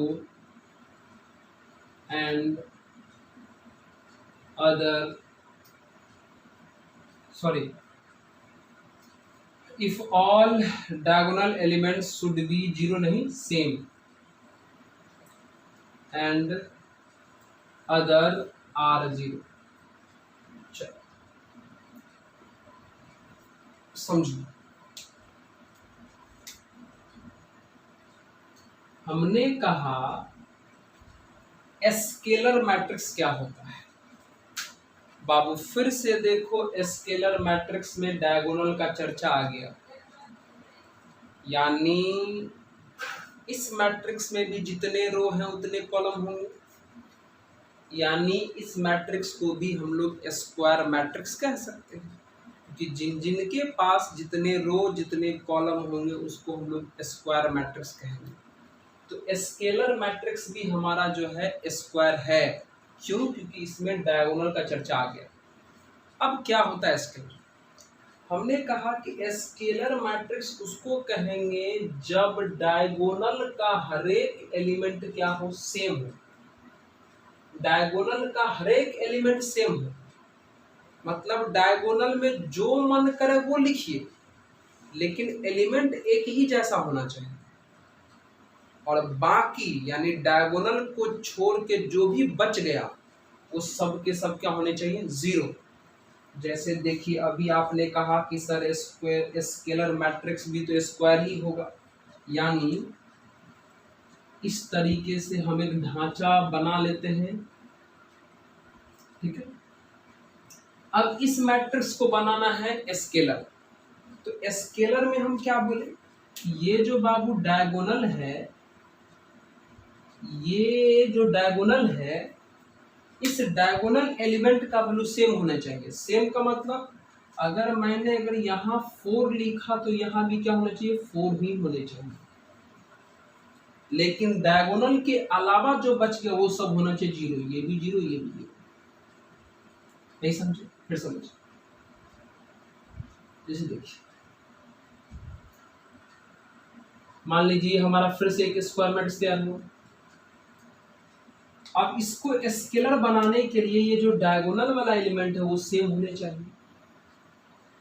and other, sorry, if all diagonal elements should be zero, नहीं same, and other are zero. चलो समझो, हमने कहा स्केलर मैट्रिक्स क्या होता है। बाबू फिर से देखो, स्केलर मैट्रिक्स में डायगोनल का चर्चा आ गया, यानी इस मैट्रिक्स में भी जितने रो हैं उतने कॉलम होंगे, यानी इस मैट्रिक्स को भी हम लोग स्क्वायर मैट्रिक्स कह सकते हैं कि जिनके पास जितने रो जितने कॉलम होंगे उसको हम लोग स्क्वायर मैट्रिक्स कहेंगे। तो स्केलर मैट्रिक्स भी हमारा जो है स्क्वायर है, क्यों? क्योंकि इसमें डायगोनल का चर्चा आ गया। अब क्या होता है स्केलर? हमने कहा कि स्केलर मैट्रिक्स उसको कहेंगे जब डायगोनल का हर एक एलिमेंट क्या हो, सेम हो। डायगोनल का हर एक एलिमेंट सेम हो, मतलब डायगोनल में जो मन करे वो लिखिए, लेकिन एलिमेंट एक ही जैसा होना चाहिए, और बाकी यानी डायगोनल को छोड़ के जो भी बच गया वो सब के सब क्या होने चाहिए, जीरो। जैसे देखिए अभी आपने कहा कि सर स्केलर मैट्रिक्स भी तो स्क्वायर ही होगा, यानी इस तरीके से हम एक ढांचा बना लेते हैं, ठीक है। अब इस मैट्रिक्स को बनाना है स्केलर, तो स्केलर में हम क्या बोले, ये जो बाबू डायगोनल है, ये जो डायगोनल है, इस डायगोनल एलिमेंट का वैल्यू सेम होना चाहिए। सेम का मतलब अगर यहाँ 4 लिखा तो यहाँ भी क्या होना चाहिए, 4 ही होने चाहिए, लेकिन डायगोनल के अलावा जो बच गया वो सब होना चाहिए जीरो, ये भी जीरो, ये भी जीरो। नहीं समझे? फिर समझिए, जैसे देखिए मान लीजिए हमारा फिर से एक स्क्वायर मैट्रिक्स तैयार हुआ। अब इसको स्केलर बनाने के लिए ये जो डायगोनल वाला एलिमेंट है वो सेम होने चाहिए।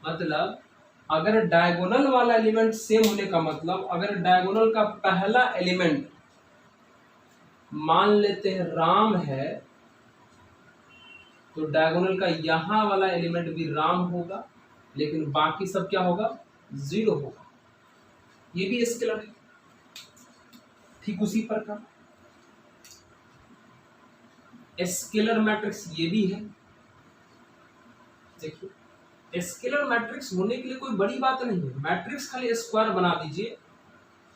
मतलब अगर डायगोनल वाला एलिमेंट सेम होने का मतलब, अगर डायगोनल का पहला एलिमेंट मान लेते हैं राम है, तो डायगोनल का यहाँ वाला एलिमेंट भी राम होगा, लेकिन बाकी सब क्या होगा, जीरो होगा। ये भी स्केलर है। ठीक उसी प्रकार स्केलर मैट्रिक्स ये भी है। देखिए स्केलर मैट्रिक्स होने के लिए कोई बड़ी बात नहीं है, मैट्रिक्स खाली स्क्वायर बना दीजिए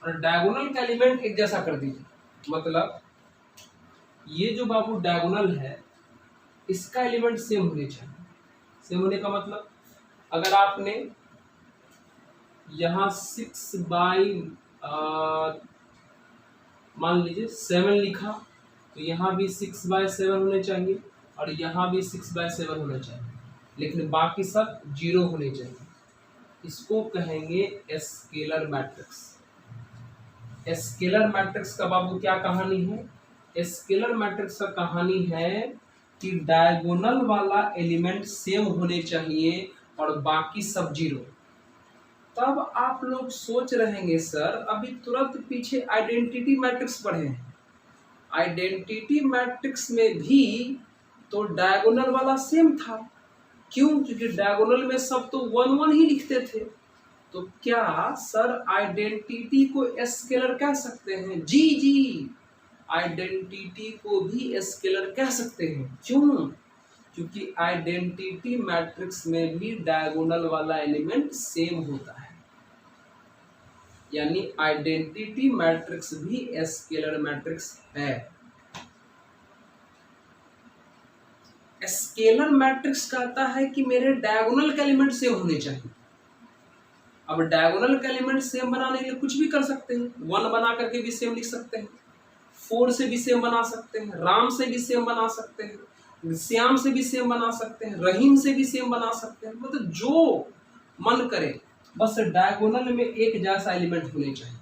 और डायगोनल का एलिमेंट एक जैसा कर दीजिए। मतलब ये जो बाबू डायगोनल है इसका एलिमेंट सेम होने चाहिए। सेम होने का मतलब अगर आपने यहाँ 6 बाई मान लीजिए 7 लिखा, तो यहाँ भी 6 बाई 7 होने चाहिए और यहाँ भी 6 बाई 7 होना चाहिए, लेकिन बाकी सब जीरो होने चाहिए। इसको कहेंगे स्केलर मैट्रिक्स। स्केलर मैट्रिक्स का बाबू क्या कहानी है? स्केलर मैट्रिक्स का कहानी है कि डायगोनल वाला एलिमेंट सेम होने चाहिए और बाकी सब जीरो। तब आप लोग सोच रहेंगे सर अभी तुरंत पीछे आइडेंटिटी मैट्रिक्स पढ़े हैं, आइडेंटिटी मैट्रिक्स में भी तो डायगोनल वाला सेम था। क्यों? क्योंकि डायगोनल में सब तो 1 1 ही लिखते थे। तो क्या सर आइडेंटिटी को स्केलर कह सकते हैं? जी जी, आइडेंटिटी को भी स्केलर कह सकते हैं। क्यों? क्योंकि आइडेंटिटी मैट्रिक्स में भी डायगोनल वाला एलिमेंट सेम होता है, यानी आइडेंटिटी मैट्रिक्स भी स्केलर मैट्रिक्स है। स्केलर मैट्रिक्स कहता है कि मेरे डायगोनल के एलिमेंट सेम होने चाहिए। अब डायगोनल का एलिमेंट सेम बनाने के लिए कुछ भी कर सकते हैं, 1 बना करके भी सेम लिख सकते हैं, 4 से भी सेम बना सकते हैं, राम से भी सेम बना सकते हैं, श्याम से भी सेम बना सकते हैं, रहीम से भी सेम बना सकते हैं। मतलब जो मन करे, बस डायगोनल में एक जैसा एलिमेंट होने चाहिए,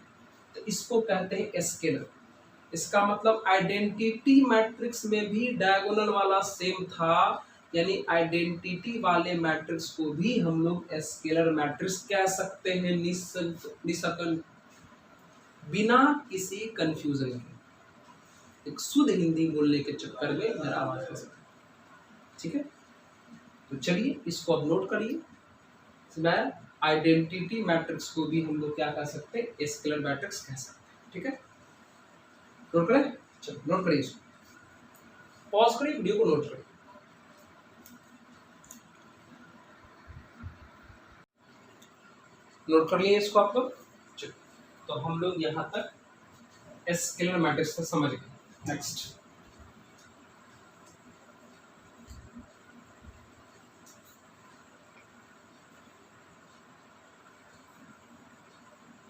तो इसको कहते हैं स्केलर। इसका मतलब आइडेंटिटी मैट्रिक्स में भी डायगोनल वाला सेम था, यानी आइडेंटिटी वाले मैट्रिक्स को भी हम लोग स्केलर मैट्रिक्स कह सकते हैं, निसकन, बिना किसी कंफ्यूजन के। एक शुद्ध हिंदी बोलने के चक्कर में मेरा आवाज फंस गया, ठीक है। तो चलिए इसको अब नोट करिए। आइडेंटिटी मैट्रिक्स को भी हम लोग क्या कह सकते हैं, स्केलर मैट्रिक्स कह सकते हैं, ठीक है। नोट करें, चलो नोट करिए इसको, पॉज करिए वीडियो को, नोट करिए। नोट कर लिए इसको आप लोग, चलो। तो हम लोग यहाँ तक स्केलर मैट्रिक्स को समझ गए। नेक्स्ट,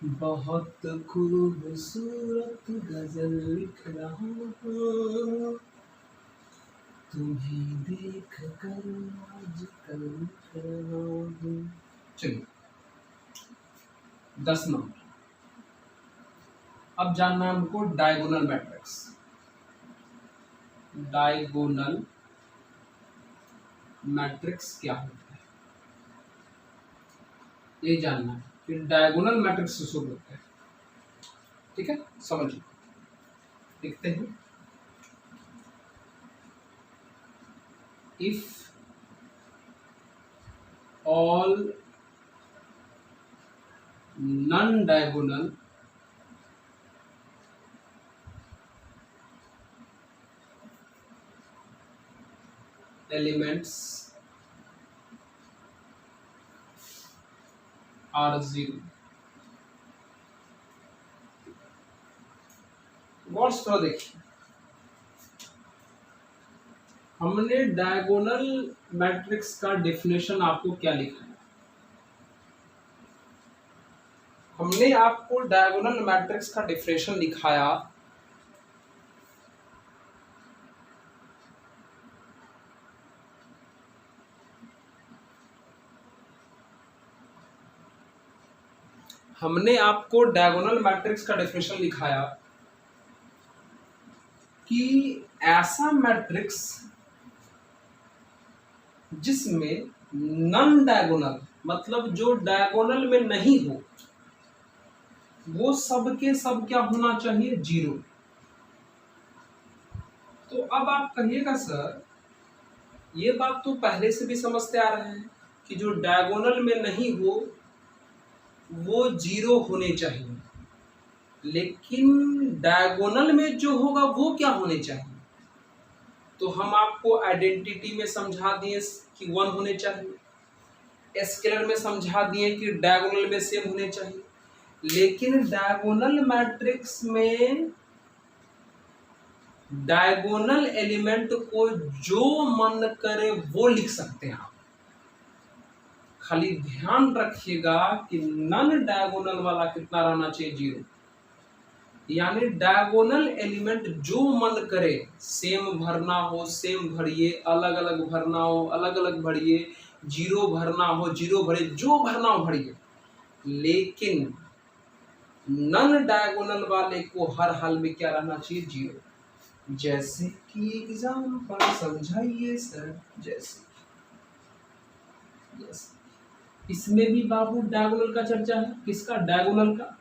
बहुत खूबसूरत गजल लिख रहा हूँ, तुम्हें देख कर आजकल लिख रहा हूँ। चलिए 10 नंबर। अब जानना है हमको डायगोनल मैट्रिक्स। डायगोनल मैट्रिक्स क्या होता है ये जानना है, फिर डायगोनल मैट्रिक्स से शुरू होता है, ठीक है। समझिए, लिखते हैं, if all non-diagonal elements are zero। गौर से थोड़ा देखिए, हमने डायगोनल मैट्रिक्स का डेफिनेशन आपको क्या लिखा है। हमने आपको डायगोनल मैट्रिक्स का डेफिनेशन लिखाया कि ऐसा मैट्रिक्स जिसमें नॉन डायगोनल, मतलब जो डायगोनल में नहीं हो, वो सब के सब क्या होना चाहिए, जीरो। तो अब आप कहिएगा सर, ये बात तो पहले से भी समझते आ रहे हैं कि जो डायगोनल में नहीं हो वो जीरो होने चाहिए, लेकिन डायगोनल में जो होगा वो क्या होने चाहिए। तो हम आपको आइडेंटिटी में समझा दिए कि 1 होने चाहिए, स्केलर में समझा दिए कि डायगोनल में सेम होने चाहिए, लेकिन डायगोनल मैट्रिक्स में डायगोनल एलिमेंट को जो मन करे वो लिख सकते हैं आप। खाली ध्यान रखिएगा कि नॉन डायगोनल वाला कितना रहना चाहिए, 0। यानी डायगोनल एलिमेंट जो मन करे सेम भरना हो सेम भरिए, अलग अलग भरना हो अलग अलग भरिए, 0 भरना हो 0 भरिए, जो भरना हो भरिए, लेकिन नॉन डायगोनल वाले को हर हाल में क्या रहना चाहिए, 0। जैसे कि एग्जाम्पल समझाइए सर, जैसे इसमें भी बाबू डायगोनल का चर्चा है। किसका, डायगोनल का।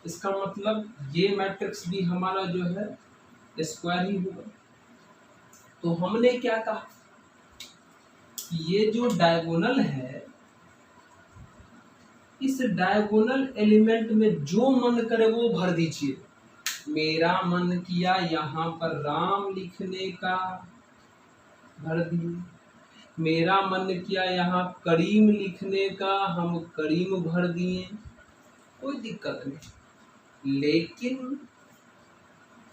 इसका मतलब ये मैट्रिक्स भी हमारा जो है स्क्वायर ही होगा। तो हमने क्या कहा, ये जो डायगोनल है, इस डायगोनल एलिमेंट में जो मन करे वो भर दीजिए। मेरा मन किया यहाँ पर राम लिखने का, भर दिए। मेरा मन किया यहाँ करीम लिखने का, हम करीम भर दिए, कोई दिक्कत नहीं। लेकिन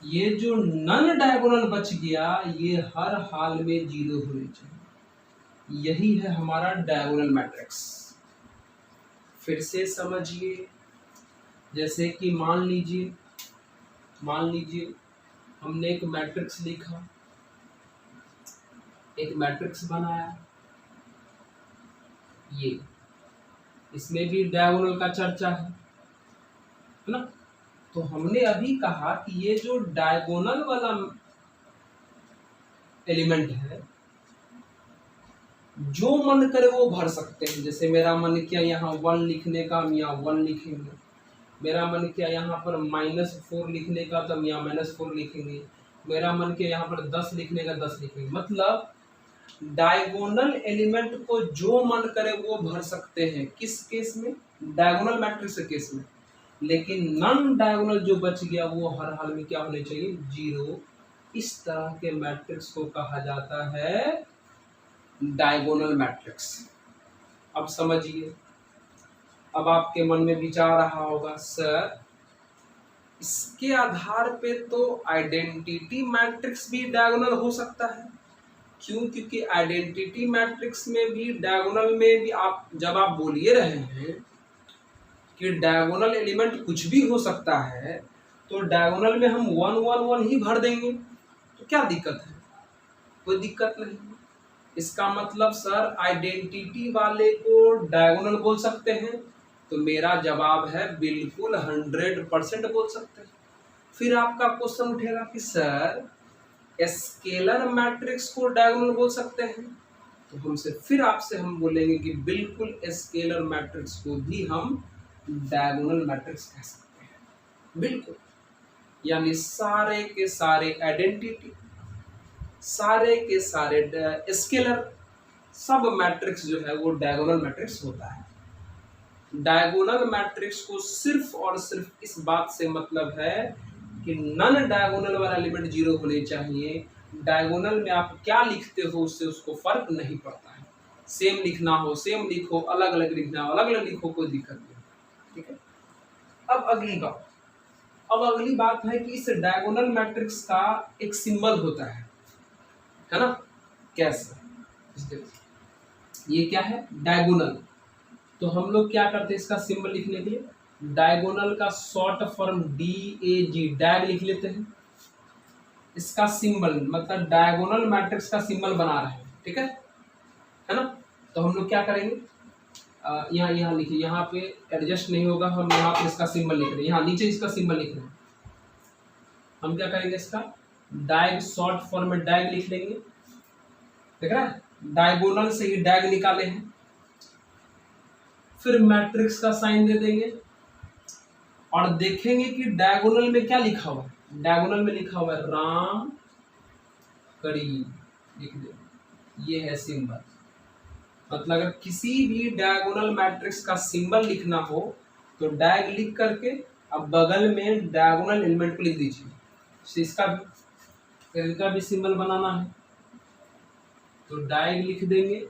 ये जो नॉन डायगोनल बच गया, ये हर हाल में 0 होने चाहिए। यही है हमारा डायगोनल मैट्रिक्स। फिर से समझिए, जैसे कि मान लीजिए हमने एक मैट्रिक्स लिखा, एक मैट्रिक्स बनाया, ये इसमें भी डायगोनल का चर्चा है ना। तो हमने अभी कहा कि ये जो डायगोनल वाला एलिमेंट है, जो मन करे वो भर सकते हैं। जैसे मेरा मन किया यहाँ 1 लिखने का, हम यहाँ 1 लिखेंगे। मेरा मन किया यहाँ पर -4 लिखने का, तो हम यहाँ -4 लिखेंगे। मेरा मन किया यहाँ पर 10 लिखने का, 10 लिखेंगे। मतलब डायगोनल एलिमेंट को जो मन करे वो भर सकते हैं। किस केस में? डायगोनल मैट्रिक्स के केस में। लेकिन नॉन डायगोनल जो बच गया वो हर हाल में क्या होने चाहिए? 0। इस तरह के मैट्रिक्स को कहा जाता है डायगोनल मैट्रिक्स। अब समझिए, अब आपके मन में विचार रहा होगा, सर इसके आधार पे तो आइडेंटिटी मैट्रिक्स भी डायगोनल हो सकता है। क्यों? क्योंकि आइडेंटिटी मैट्रिक्स में भी डायगोनल में भी आप जब आप बोलिए रहे हैं कि डायगोनल एलिमेंट कुछ भी हो सकता है, तो डायगोनल में हम 1 1 1 ही भर देंगे, तो क्या दिक्कत है? कोई दिक्कत नहीं। इसका मतलब सर आइडेंटिटी वाले को डायगोनल बोल सकते हैं, तो मेरा जवाब है बिल्कुल 100% बोल सकते हैं। फिर आपका क्वेश्चन उठेगा कि सर स्केलर मैट्रिक्स को डायगोनल बोल सकते हैं, तो आपसे हम बोलेंगे कि बिल्कुल स्केलर मैट्रिक्स को भी हम डायगोनल मैट्रिक्स कह सकते हैं। बिल्कुल, यानी सारे के सारे आइडेंटिटी, सारे के सारे स्केलर, सब मैट्रिक्स जो है वो डायगोनल मैट्रिक्स होता है। डायगोनल मैट्रिक्स को सिर्फ और सिर्फ इस बात से मतलब है कि नॉन डायगोनल वाला एलिमेंट 0 होने चाहिए। डायगोनल में आप क्या लिखते हो उससे उसको फर्क नहीं पड़ता है। सेम लिखना हो सेम लिखो, अलग अलग लिखना हो अलग अलग लिखो, कोई दिक्कत नहीं। ठीक है। अब अगली बात है कि इस डायगोनल मैट्रिक्स का एक सिंबल होता है ना? कैसे? ये क्या है? डायगोनल। तो हम लोग क्या करते हैं इसका सिंबल लिखने के लिए? डायगोनल का शॉर्ट फॉर्म DAG, डैग लिख लेते हैं। इसका सिंबल मतलब डायगोनल मैट्रिक्स का सिंबल बना रहे हैं। ठीक है ना? तो हम लोग क्या करेंगे, यहाँ लिखिए, यहाँ पे एडजस्ट नहीं होगा, हम यहाँ पे इसका सिंबल लिख रहे हैं, यहाँ नीचे इसका सिंबल लिख रहे हैं। हम क्या करेंगे, इसका डायग शॉर्ट फॉर्म में डैग लिख लेंगे। देख रहा है, डायगोनल से ही डैग निकाले हैं। फिर मैट्रिक्स का साइन दे देंगे और देखेंगे कि डायगोनल में क्या लिखा हुआ है। डायगोनल में लिखा हुआ है राम करीम, लिख दे, ये है सिंबल। मतलब अगर किसी भी डायगोनल मैट्रिक्स का सिंबल लिखना हो तो डैग लिख करके अब बगल में डायगोनल एलिमेंट को लिख दीजिए। तो इसका भी सिंबल बनाना है तो डैग लिख देंगे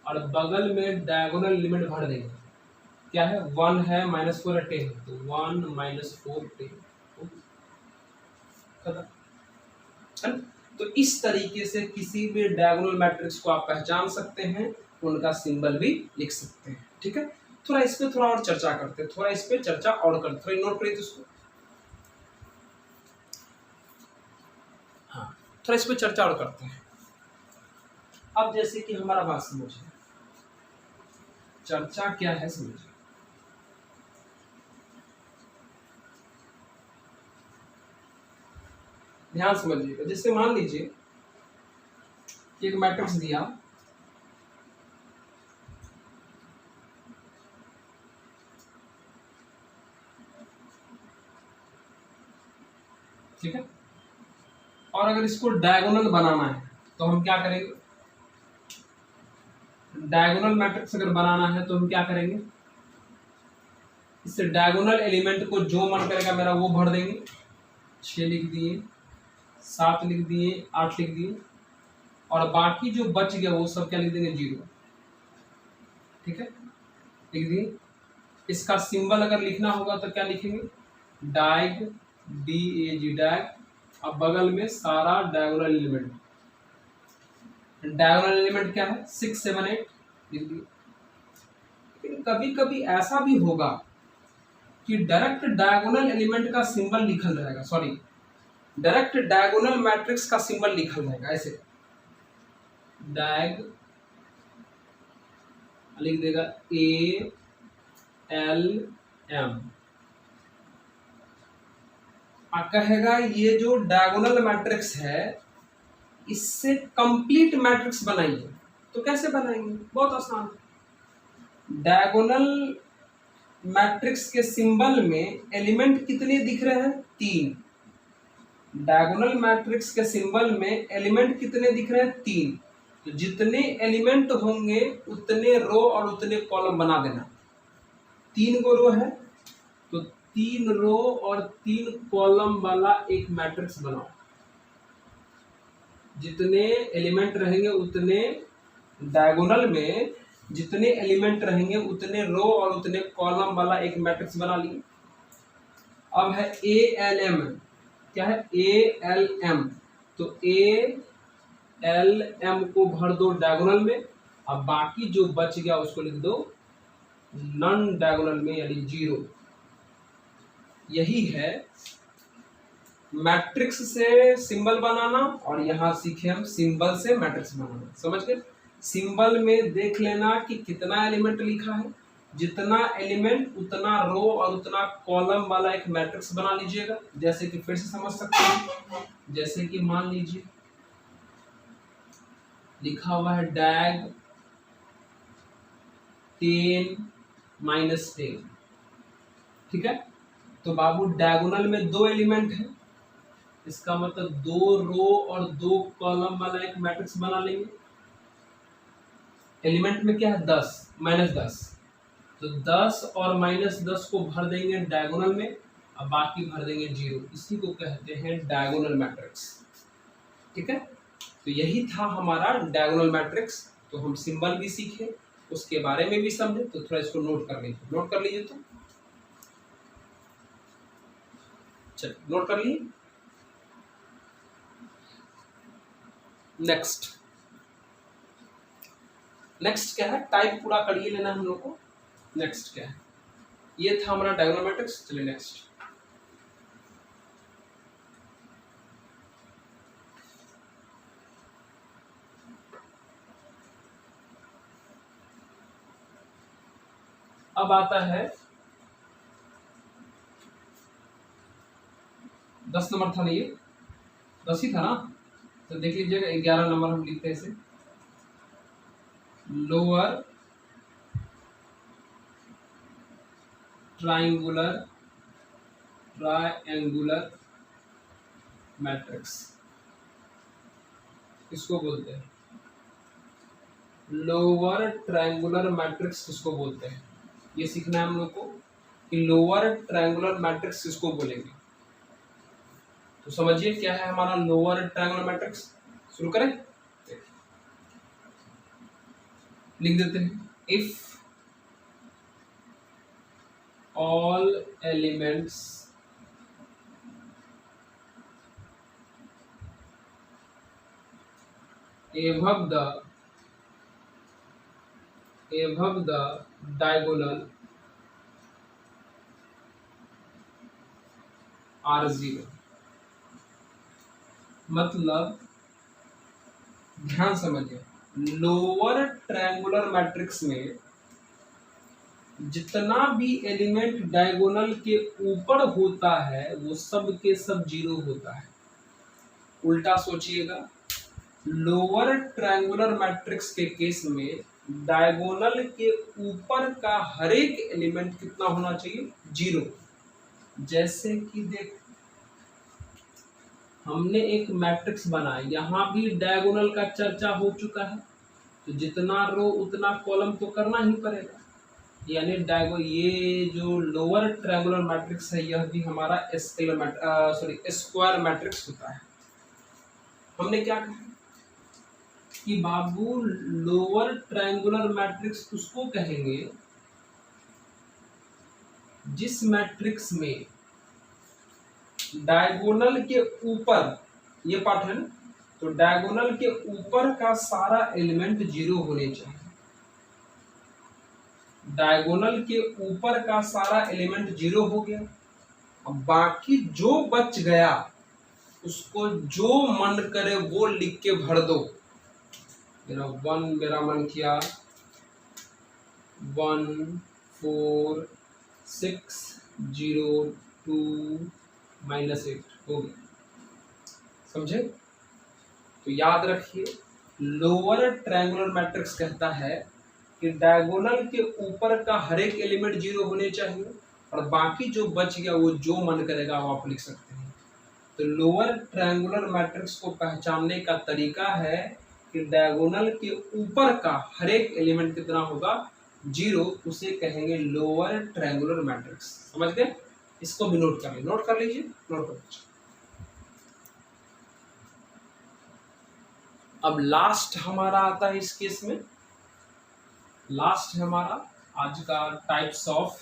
और बगल में डायगोनल एलिमेंट भर देंगे। क्या है? 1 है, -4 है, 10, तो 1 -4 10 खत्म। तो इस तरीके से किसी भी डायगोनल मैट्रिक्स को आप पहचान सकते हैं, उनका सिंबल भी लिख सकते हैं। ठीक है। थोड़ा इस पे थोड़ा और चर्चा करते हैं, थोड़ा नोट करिए इसको। हाँ, थोड़ा इस पे चर्चा और करते हैं। अब जैसे कि हमारा बात समझिए, चर्चा क्या है समझिए। ध्यान समझिएगा। जैसे मान लीजिए एक मैट्रिक्स दिया, ठीक है, और अगर इसको डायगोनल बनाना है तो हम क्या करेंगे? डायगोनल मैट्रिक्स अगर बनाना है तो हम क्या करेंगे? इस डायगोनल एलिमेंट को जो मन करेगा मेरा वो भर देंगे। 6 लिख दिए, 7 लिख दिए, 8 लिख दिए, और बाकी जो बच गया वो सब क्या लिख देंगे? 0। ठीक है, लिख दिए। इसका सिंबल अगर लिखना होगा तो क्या लिखेंगे? डायग, DAG, डैग। अब बगल में सारा डायगोनल एलिमेंट। डायगोनल एलिमेंट क्या है? 6 7 8 लिख दिए। लेकिन कभी कभी ऐसा भी होगा कि डायरेक्ट डायगोनल एलिमेंट का सिंबल लिखल रहेगा, सॉरी डायरेक्ट डायगोनल मैट्रिक्स का सिंबल लिखल रहेगा, ऐसे डायग लिख देगा ALM, कहेगा ये जो डायगोनल मैट्रिक्स है इससे कंप्लीट मैट्रिक्स बनाइए। तो कैसे बनाएंगे, बहुत आसान। डायगोनल मैट्रिक्स के सिंबल में एलिमेंट कितने दिख रहे हैं, 3। डायगोनल मैट्रिक्स के सिंबल में एलिमेंट कितने दिख रहे हैं, 3। तो जितने एलिमेंट होंगे उतने रो और उतने कॉलम बना देना। 3 गो रो है तो 3 रो और 3 कॉलम वाला एक मैट्रिक्स बनाओ। जितने एलिमेंट रहेंगे उतने, डायगोनल में जितने एलिमेंट रहेंगे उतने रो और उतने कॉलम वाला एक मैट्रिक्स बना लिए। अब है ALM, क्या है ALM, तो ALM को भर दो डायगोनल में, अब बाकी जो बच गया उसको लिख दो नॉन डायगोनल में यानी 0। यही है मैट्रिक्स से सिंबल बनाना, और यहाँ सीखे हम सिंबल से मैट्रिक्स बनाना। समझ गए? सिंबल में देख लेना कि कितना एलिमेंट लिखा है, जितना एलिमेंट उतना रो और उतना कॉलम वाला एक मैट्रिक्स बना लीजिएगा। जैसे कि फिर से समझ सकते हैं, जैसे कि मान लीजिए लिखा हुआ है डायग 10 - 10, ठीक है। तो बाबू डायगोनल में 2 एलिमेंट है, इसका मतलब 2 रो और 2 कॉलम वाला एक मैट्रिक्स बना लेंगे। एलिमेंट में क्या है, 10 -10, तो 10 और -10 को भर देंगे डायगोनल में, अब बाकी भर देंगे 0। इसी को कहते हैं डायगोनल मैट्रिक्स, ठीक है। तो यही था हमारा डायगोनल मैट्रिक्स। तो हम सिंबल भी सीखे, उसके बारे में भी समझे, तो थोड़ा इसको नोट कर लीजिए। नोट कर लीजिए, तो चलिए नोट कर लीजिए। नेक्स्ट क्या है, टाइप पूरा करिए लेना हम लोग को। नेक्स्ट क्या है, ये था हमारा डायगोनल मैट्रिक्स। चलिए नेक्स्ट, अब आता है 10 नंबर था ना, ये 10 ही था ना, तो देख लीजिएगा 11 नंबर हम लिखते हैं इसे। लोअर ट्रायंगुलर मैट्रिक्स, किसको बोलते हैं, लोअर ट्रायंगुलर मैट्रिक्स किसको बोलते हैं, ये सीखना है हम लोग को कि लोअर ट्रायंगुलर मैट्रिक्स किसको बोलेंगे। तो समझिए क्या है हमारा लोअर ट्रायंगुलर मैट्रिक्स। शुरू करें, लिख देते हैं, if all elements above the diagonal are 0। मतलब ध्यान समझिए, लोअर ट्रायंगुलर मैट्रिक्स में जितना भी एलिमेंट डायगोनल के ऊपर होता है वो सब के सब 0 होता है। उल्टा सोचिएगा, लोअर ट्रायंगुलर मैट्रिक्स के केस में डायगोनल के ऊपर का हर एक एलिमेंट कितना होना चाहिए, 0। जैसे कि देख, हमने एक मैट्रिक्स बनाया, यहाँ भी डायगोनल का चर्चा हो चुका है, तो जितना रो उतना कॉलम तो करना ही पड़ेगा। यानी ये जो लोअर ट्रायंगुलर मैट्रिक्स है यह भी हमारा स्क्वायर मैट्रिक्स होता है। हमने क्या कहा कि बाबू लोअर ट्रायंगुलर मैट्रिक्स उसको कहेंगे जिस मैट्रिक्स में डायगोनल के ऊपर, ये पार्ट है ना, तो डायगोनल के ऊपर का सारा एलिमेंट 0 होने चाहिए। डायगोनल के ऊपर का सारा एलिमेंट 0 हो गया। अब बाकी जो बच गया उसको जो मन करे वो लिख के भर दो। मेरा 1 मेरा मन किया 1 4 6 0 2 -8 हो गया। समझे? तो याद रखिए, लोअर ट्रायंगुलर मैट्रिक्स कहता है कि डायगोनल के ऊपर का हर एक एलिमेंट 0 होने चाहिए और बाकी जो बच गया वो जो मन करेगा वो आप लिख सकते हैं। तो लोअर ट्रायंगुलर मैट्रिक्स को पहचानने का तरीका है कि डायगोनल के ऊपर का हर एक एलिमेंट कितना होगा 0, उसे कहेंगे लोअर ट्रायंगुलर मैट्रिक्स। समझ गए? इसको भी नोट कर लीजिए, नोट कर लीजिए, नोट कर लीजिए। अब लास्ट हमारा आता है इस केस में, लास्ट है हमारा आज का टाइप्स ऑफ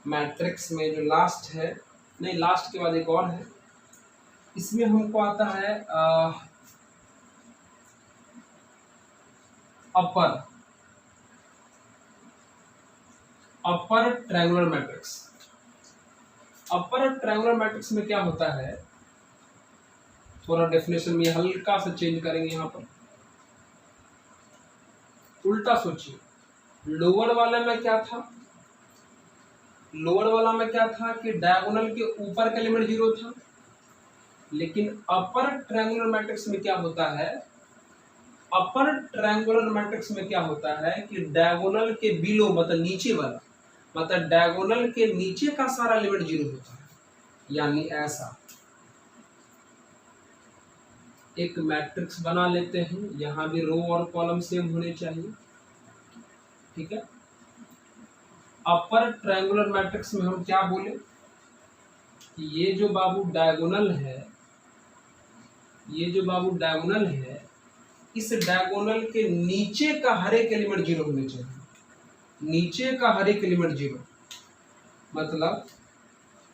मैट्रिक्स में जो लास्ट है, नहीं लास्ट के बाद एक और है, इसमें हमको आता है upper triangular matrix. Upper triangular matrix में क्या होता है, थोड़ा डेफिनेशन में हल्का सा चेंज करेंगे यहाँ पर, उल्टा सोचिए। लोअर वाले में क्या था, लोअर वाला में क्या था कि डायगोनल के ऊपर का एलिमेंट 0 था, लेकिन अपर ट्रायंगुलर मैट्रिक्स में क्या होता है, अपर ट्रायंगुलर मैट्रिक्स में क्या होता है कि डायगोनल के बिलो मतलब नीचे वाला, मतलब डायगोनल के नीचे का सारा एलिमेंट 0 होता है। यानी ऐसा एक मैट्रिक्स बना लेते हैं, यहाँ भी रो और कॉलम सेम होने चाहिए, ठीक है। अपर ट्रायंगुलर मैट्रिक्स में हम क्या बोले कि ये जो बाबू डायगोनल है, ये जो बाबू डायगोनल है, इस डायगोनल के नीचे का हर एक एलिमेंट 0 होने चाहिए। नीचे का हर एक एलिमेंट 0 मतलब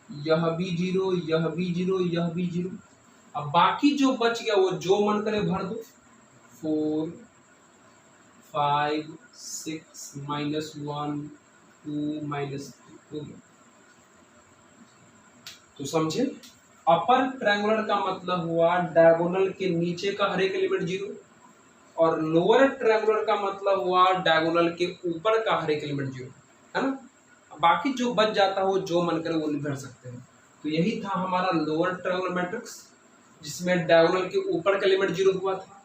यह भी 0, यह भी 0, यह भी 0। अब बाकी जो बच गया वो जो मन करे भर दो, 4 5 6 -1 2 -2। तो समझे, अपर ट्रायंगुलर का मतलब हुआ डायगोनल के नीचे का हर एक एलिमेंट 0 और लोअर ट्रायंगुलर का मतलब हुआ डायगोनल के ऊपर का हर एक एलिमेंट 0, है ना। बाकी जो बच जाता है वो जो मन करे वो भर सकते हैं। तो यही था हमारा लोअर ट्रायंगुलर मैट्रिक्स, जिसमें डायगोनल के ऊपर का एलिमेंट 0 हुआ था।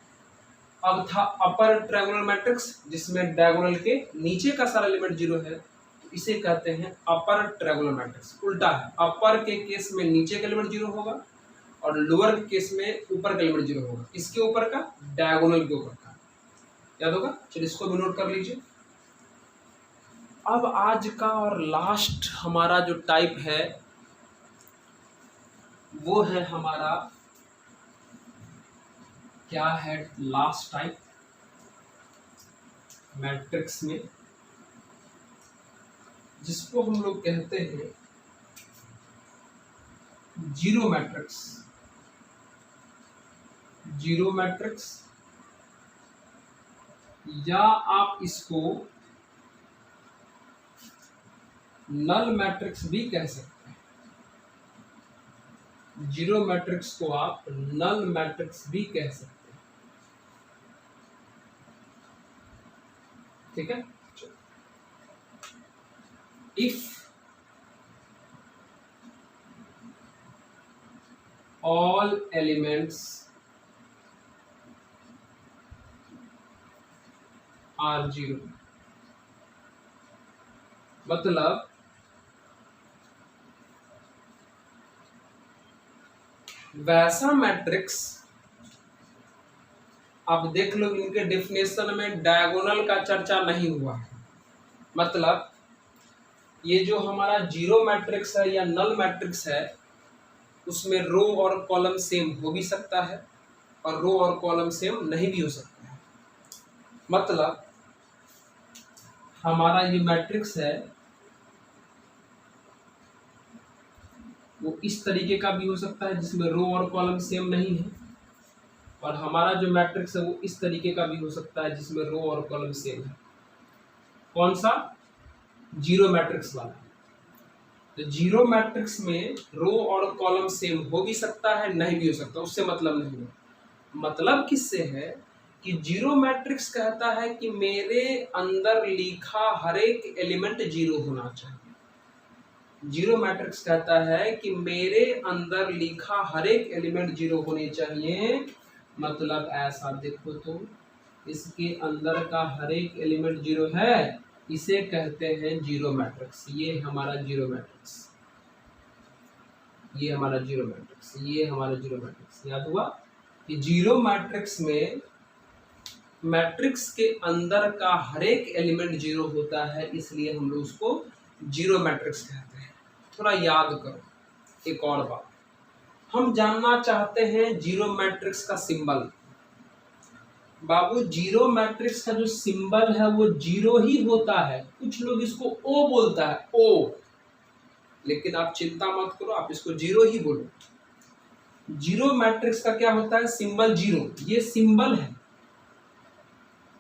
अब था अपर ट्रायंगुलर मैट्रिक्स, जिसमें डायगोनल के नीचे का सारा एलिमेंट 0 है, तो इसे कहते हैं अपर ट्रायंगुलर मैट्रिक्स। उल्टा है, अपर के केस में नीचे का एलिमेंट 0 होगा और लोअर के केस में ऊपर का एलिमेंट 0 होगा। इसके ऊपर का, डायगोनल के ऊपर का, याद होगा। चलिए इसको भी नोट कर लीजिए। अब आज का और लास्ट हमारा जो टाइप है वो है हमारा, क्या है लास्ट टाइप मैट्रिक्स में, जिसको हम लोग कहते हैं जीरो मैट्रिक्स। जीरो मैट्रिक्स, या आप इसको नल मैट्रिक्स भी कह सकते हैं। जीरो मैट्रिक्स को आप नल मैट्रिक्स भी कह सकते हैं, ठीक है। इफ ऑल एलिमेंट्स आर 0, मतलब वैसा मैट्रिक्स, आप देख लो इनके डेफिनेशन में डायगोनल का चर्चा नहीं हुआ है। मतलब ये जो हमारा जीरो मैट्रिक्स है या नल मैट्रिक्स है, उसमें रो और कॉलम सेम हो भी सकता है और रो और कॉलम सेम नहीं भी हो सकता है। मतलब हमारा ये मैट्रिक्स है वो इस तरीके का भी हो सकता है जिसमें रो और कॉलम सेम नहीं है, और हमारा जो मैट्रिक्स है वो इस तरीके का भी हो सकता है जिसमें रो और कॉलम सेम है। कौन सा? जीरो मैट्रिक्स वाला। तो जीरो मैट्रिक्स में रो और कॉलम सेम हो भी सकता है, नहीं भी हो सकता, उससे मतलब नहीं है। मतलब किससे है कि जीरो मैट्रिक्स कहता है कि मेरे अंदर लिखा हर एक एलिमेंट 0 होना चाहिए। जीरो मैट्रिक्स कहता है कि मेरे अंदर लिखा हर एक एलिमेंट 0 होने चाहिए, मतलब ऐसा देखो तो इसके अंदर का हर एक एलिमेंट जीरो है, इसे कहते हैं जीरो मैट्रिक्स। ये हमारा जीरो मैट्रिक्स, ये हमारा जीरो मैट्रिक्स, ये हमारा जीरो मैट्रिक्स। याद हुआ कि जीरो मैट्रिक्स में मैट्रिक्स के अंदर का हर एक एलिमेंट जीरो होता है, इसलिए हम लोग उसको जीरो मैट्रिक्स कहते हैं। थोड़ा याद करो एक और बात, हम जानना चाहते हैं जीरो मैट्रिक्स का सिंबल। बाबू जीरो मैट्रिक्स का जो सिंबल है वो जीरो ही होता है। कुछ लोग इसको ओ बोलता है, ओ, लेकिन आप चिंता मत करो, आप इसको जीरो ही बोलो। जीरो मैट्रिक्स का क्या होता है? Symbol zero. ये सिंबल है,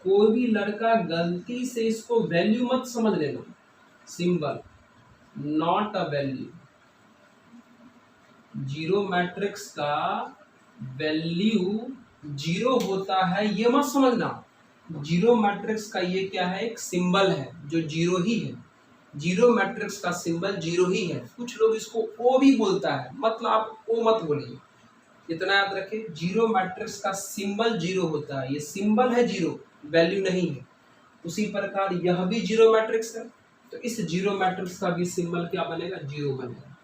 कोई भी लड़का गलती से इसको वैल्यू मत समझ लेना। Symbol, not a value. Zero matrix का वैल्यू जीरो होता है, ये मत समझना। जीरो मैट्रिक्स का ये क्या है? एक सिंबल है जो जीरो ही है। जीरो मैट्रिक्स का सिंबल जीरो ही है। कुछ लोग इसको ओ भी बोलता है, मतलब आप ओ मत बोलिए, इतना याद रखें। जीरो मैट्रिक्स का सिंबल जीरो होता है, ये सिंबल है जीरो, वैल्यू नहीं है। उसी प्रकार यह भी जीरो मैट्रिक्स है, तो इस जीरो मैट्रिक्स का भी सिंबल क्या बनेगा? जीरो बनेगा।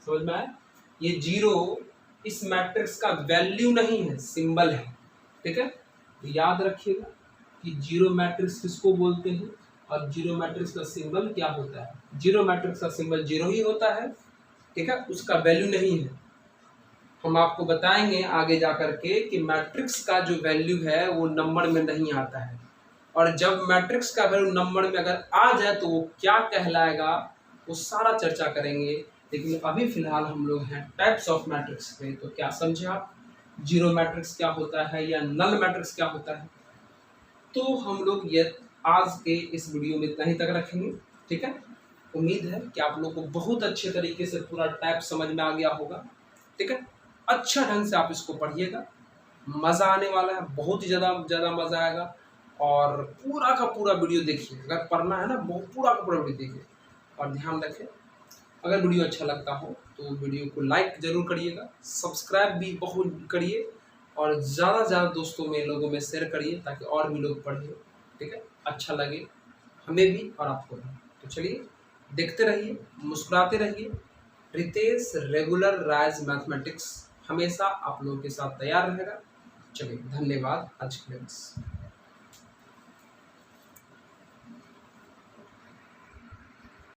समझ में आया? ये जीरो इस मैट्रिक्स का वैल्यू नहीं है, सिंबल है। ठीक है, तो याद रखिएगा कि जीरो मैट्रिक्स किसको बोलते हैं और जीरो मैट्रिक्स का सिंबल क्या होता है। जीरो मैट्रिक्स का सिंबल जीरो ही होता है, ठीक है, उसका वैल्यू नहीं है। हम आपको बताएंगे आगे जाकर के कि मैट्रिक्स का जो वैल्यू है वो नंबर में नहीं आता है, और जब मैट्रिक्स का वैल्यू नंबर में अगर आ जाए तो वो क्या कहलाएगा, वो सारा चर्चा करेंगे। लेकिन अभी फिलहाल हम लोग हैं टाइप्स ऑफ मैट्रिक्स पे। तो क्या समझे आप, जीरो मैट्रिक्स क्या होता है या नल मैट्रिक्स क्या होता है? तो हम लोग ये आज के इस वीडियो में इतना ही तक रखेंगे। ठीक है, उम्मीद है कि आप लोग को बहुत अच्छे तरीके से पूरा टाइप समझ में आ गया होगा। ठीक है, अच्छा ढंग से आप इसको पढ़िएगा, मज़ा आने वाला है, बहुत ही ज़्यादा मज़ा आएगा। और पूरा का पूरा वीडियो देखिए, अगर पढ़ना है ना, बहुत पूरा का पूरा वीडियो देखिए। और ध्यान रखें, अगर वीडियो अच्छा लगता हो तो वीडियो को लाइक ज़रूर करिएगा, सब्सक्राइब भी बहुत करिए, और ज़्यादा से ज़्यादा दोस्तों में, लोगों में शेयर करिए ताकि और भी लोग पढ़ें। ठीक है, अच्छा लगे हमें भी और आपको भी। तो चलिए, देखते रहिए, मुस्कुराते रहिए। रितेश रेगुलर राइज मैथमेटिक्स हमेशा आप लोगों के साथ तैयार रहेगा। चलिए, धन्यवाद आज के लिए बस।